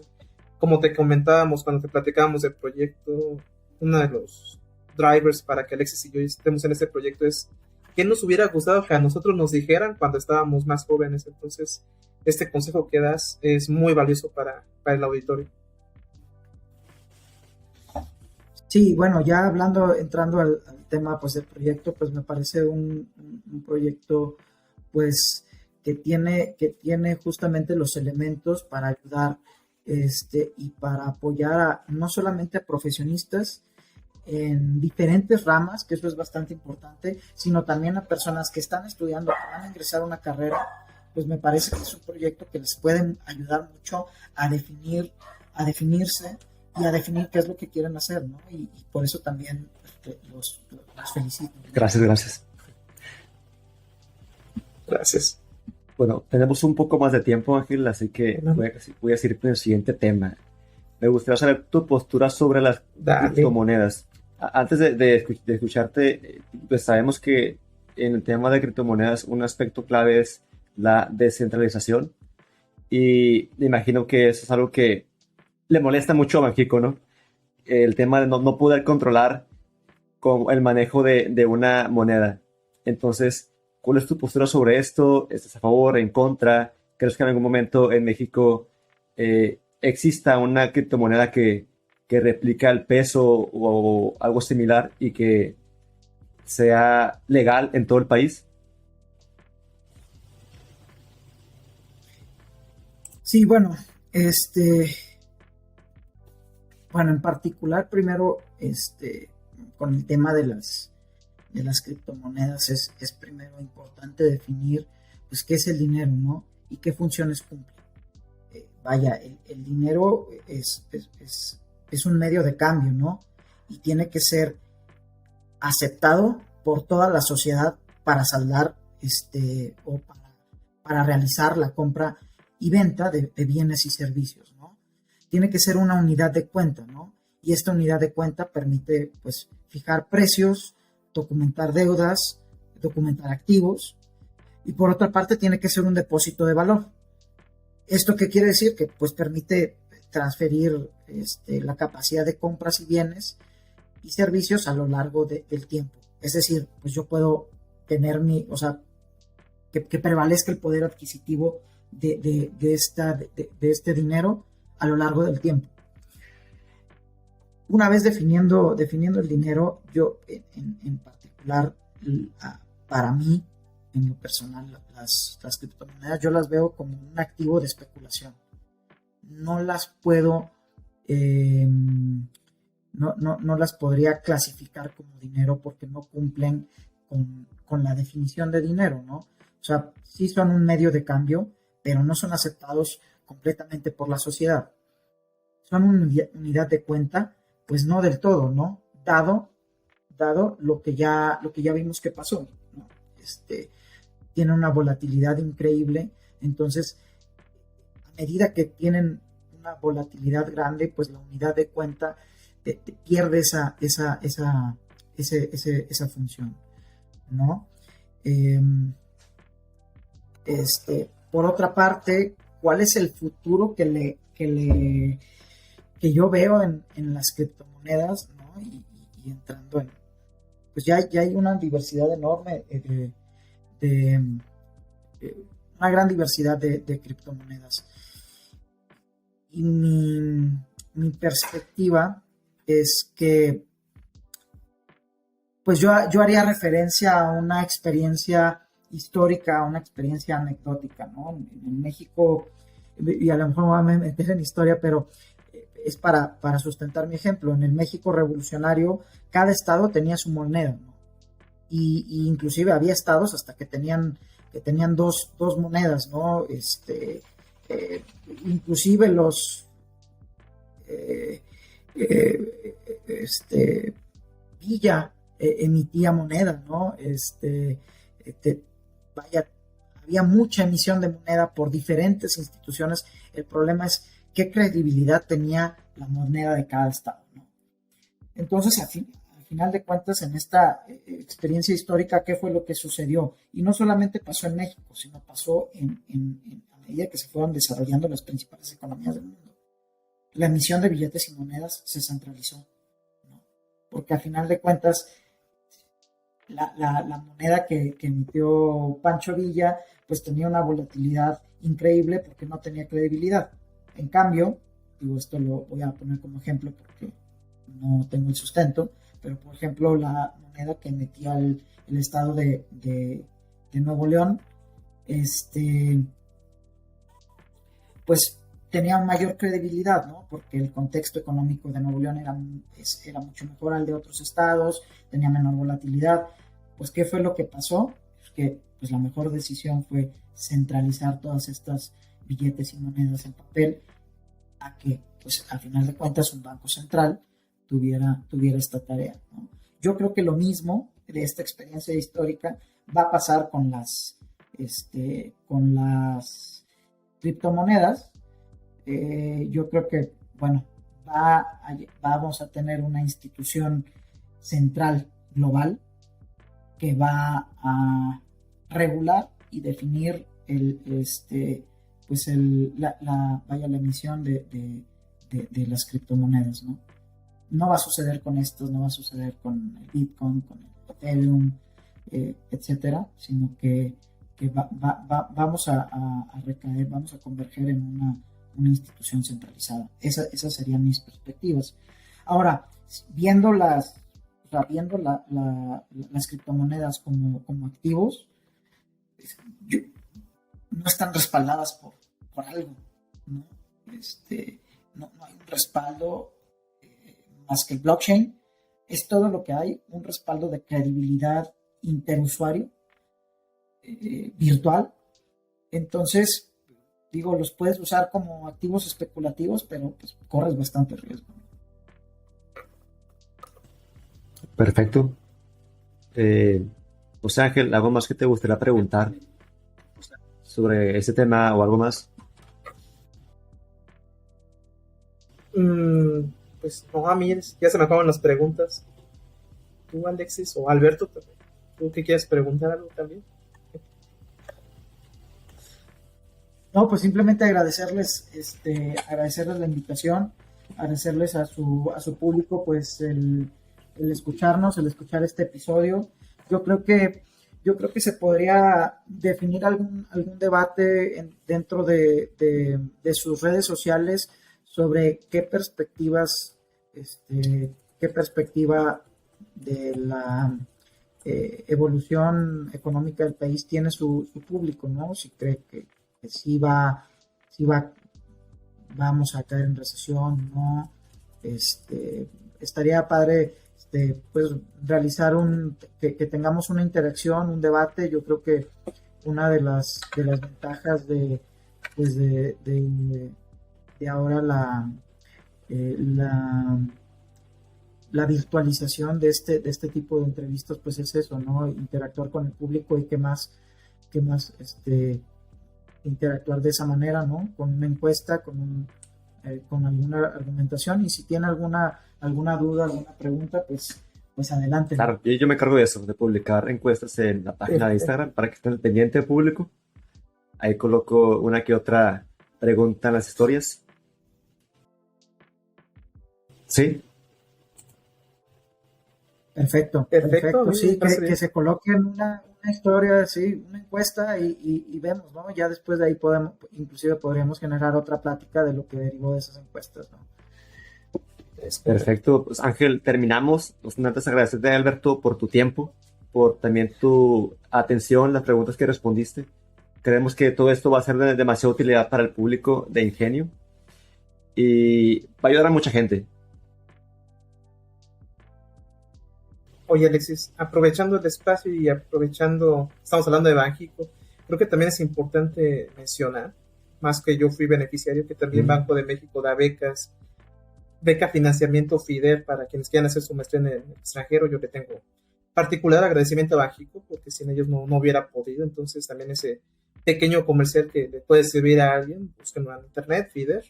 Como te comentábamos cuando te platicábamos del proyecto, uno de los drivers para que Alexis y yo estemos en este proyecto es que nos hubiera gustado que a nosotros nos dijeran cuando estábamos más jóvenes. Entonces, este consejo que das es muy valioso para el auditorio. Sí, bueno, ya entrando al tema pues del proyecto, pues me parece un proyecto pues que tiene justamente los elementos para ayudar y para apoyar no solamente a profesionistas en diferentes ramas, que eso es bastante importante, sino también a personas que están estudiando, que van a ingresar a una carrera. Pues me parece que es un proyecto que les puede ayudar mucho a definirse y a definir qué es lo que quieren hacer, ¿no? Y por eso también los felicito. Gracias. Gracias. Bueno, tenemos un poco más de tiempo, Ángel, así que voy a seguir con el siguiente tema. Me gustaría saber tu postura sobre las criptomonedas. Antes de escucharte, pues sabemos que en el tema de criptomonedas un aspecto clave es la descentralización, y me imagino que eso es algo que le molesta mucho a Banxico, ¿no? El tema de no poder controlar con el manejo de una moneda. Entonces, ¿cuál es tu postura sobre esto? ¿Estás a favor, en contra? ¿Crees que en algún momento en México exista una criptomoneda que replica el peso o algo similar y que sea legal en todo el país? Sí, bueno, en particular, primero, con el tema de las criptomonedas, es primero importante definir, pues, qué es el dinero, ¿no? Y qué funciones cumple. El dinero es un medio de cambio, ¿no? Y tiene que ser aceptado por toda la sociedad para saldar, o para realizar la compra y venta de bienes y servicios, ¿no? Tiene que ser una unidad de cuenta, ¿no? y esta unidad de cuenta permite pues fijar precios, documentar deudas, documentar activos, y por otra parte tiene que ser un depósito de valor. ¿Esto qué quiere decir? Que pues permite transferir la capacidad de compras y bienes y servicios a lo largo del tiempo. Es decir, pues yo puedo tener que prevalezca el poder adquisitivo de este dinero a lo largo del tiempo. Una vez definiendo el dinero, yo en particular, para mí, en lo personal, las criptomonedas yo las veo como un activo de especulación. No las puedo, no las podría clasificar como dinero porque no cumplen con la definición de dinero, ¿no? O sea, sí son un medio de cambio, pero no son aceptados completamente por la sociedad. Son una unidad de cuenta, pues no del todo, ¿no? Dado lo que ya vimos que pasó, ¿no? Tiene una volatilidad increíble, entonces a medida que tienen una volatilidad grande, pues la unidad de cuenta pierde esa función, ¿no? Por otra parte, ¿cuál es el futuro que yo veo en las criptomonedas, ¿no? Y entrando pues ya hay una diversidad enorme una gran diversidad de criptomonedas. Y mi perspectiva es que pues yo haría referencia a una experiencia histórica, a una experiencia anecdótica, ¿no? En México, y a lo mejor me voy a meter en historia, pero es para sustentar mi ejemplo. En el México revolucionario, cada estado tenía su moneda, ¿no? Y inclusive había estados hasta que tenían dos monedas, ¿no? Inclusive Villa emitía moneda, ¿no? Había mucha emisión de moneda por diferentes instituciones. El problema es qué credibilidad tenía la moneda de cada estado, ¿no? Entonces, al final de cuentas, en esta experiencia histórica, ¿qué fue lo que sucedió? Y no solamente pasó en México, sino pasó a medida que se fueron desarrollando las principales economías del mundo. La emisión de billetes y monedas se centralizó, ¿no? Porque al final de cuentas, la moneda que emitió Pancho Villa, pues tenía una volatilidad increíble porque no tenía credibilidad. En cambio, esto lo voy a poner como ejemplo porque no tengo el sustento, pero por ejemplo la moneda que emitía el estado de Nuevo León, pues tenía mayor credibilidad, ¿no? Porque el contexto económico de Nuevo León era mucho mejor al de otros estados, tenía menor volatilidad. Pues, ¿qué fue lo que pasó? Pues que pues, la mejor decisión fue centralizar todas estas billetes y monedas en papel a que, pues, al final de cuentas, un banco central tuviera esta tarea, ¿no? Yo creo que lo mismo de esta experiencia histórica va a pasar con las criptomonedas. Yo creo que, bueno, vamos a tener una institución central global que va a regular y definir la emisión de las criptomonedas, ¿no? No va a suceder con estos, no va a suceder con el Bitcoin, con el Ethereum, etcétera, sino que vamos a recaer, vamos a converger en una institución centralizada. Esas serían mis perspectivas. Ahora, viendo las criptomonedas como activos, no están respaldadas por algo, ¿no? No hay un respaldo más que el blockchain. Es todo lo que hay, un respaldo de credibilidad interusuario virtual. Entonces, los puedes usar como activos especulativos, pero pues corres bastante riesgo. Perfecto. José Ángel, ¿algo más que te gustaría preguntar sobre ese tema o algo más? pues no, a mí ya se me acaban las preguntas. Tú, Alexis, o Alberto, ¿tú qué quieres preguntar algo también? No, pues simplemente agradecerles, agradecerles la invitación, agradecerles a su público, pues el escucharnos, el escuchar este episodio. Yo creo que se podría definir algún debate dentro de sus redes sociales sobre qué perspectivas, qué perspectiva de la evolución económica del país tiene su público, ¿no? Si cree que sí vamos a caer en recesión, ¿no? Estaría padre pues realizar que tengamos una interacción, un debate. Yo creo que una de las ventajas de ahora la virtualización de este tipo de entrevistas, pues es eso, ¿no? Interactuar con el público y qué más interactuar de esa manera, ¿no? Con una encuesta, con alguna argumentación, y si tiene alguna duda, alguna pregunta, pues adelante. Claro, y yo me encargo de eso, de publicar encuestas en la página de Instagram para que estén al pendiente del público. Ahí coloco una que otra pregunta en las historias. ¿Sí? Perfecto. Sí, que se coloque en una historia, sí, una encuesta y vemos, ¿no? Ya después de ahí podríamos generar otra plática de lo que derivó de esas encuestas, ¿no? Perfecto. Pues Ángel, terminamos. Antes agradecerte, Alberto, por tu tiempo, por también tu atención, las preguntas que respondiste. Creemos que todo esto va a ser de demasiada utilidad para el público de Ingenio y va a ayudar a mucha gente. Oye, Alexis, aprovechando el espacio y estamos hablando de Banxico, creo que también es importante mencionar, más que yo fui beneficiario, que también Banco de México da beca financiamiento FIDER para quienes quieran hacer su maestría en el extranjero. Yo le tengo particular agradecimiento a Banxico, porque sin ellos no hubiera podido. Entonces también ese pequeño comercial que le puede servir a alguien, búsquenlo en internet, FIDER,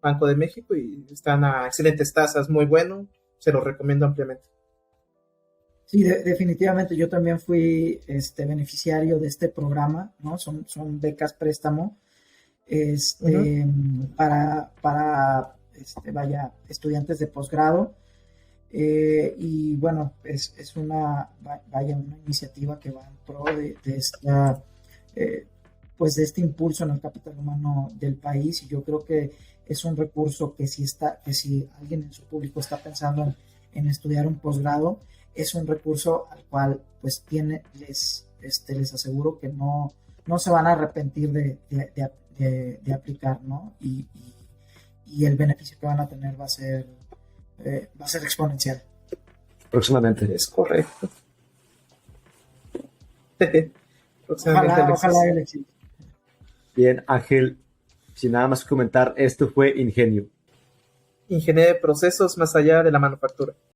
Banco de México, y están a excelentes tasas, muy bueno, se lo recomiendo ampliamente. Sí, definitivamente yo también fui beneficiario de este programa, ¿no? Son becas préstamo para estudiantes de posgrado, y bueno, es una iniciativa que va en pro de esta pues de este impulso en el capital humano del país, y yo creo que es un recurso que si alguien en su público está pensando en estudiar un posgrado, es un recurso al cual pues les aseguro que no se van a arrepentir de aplicar, ¿no? Y el beneficio que van a tener va a ser exponencial. Próximamente. Es correcto. Próximamente, ojalá, Alexis. Bien, Ángel, sin nada más que comentar, esto fue Ingenio. Ingeniería de procesos más allá de la manufactura.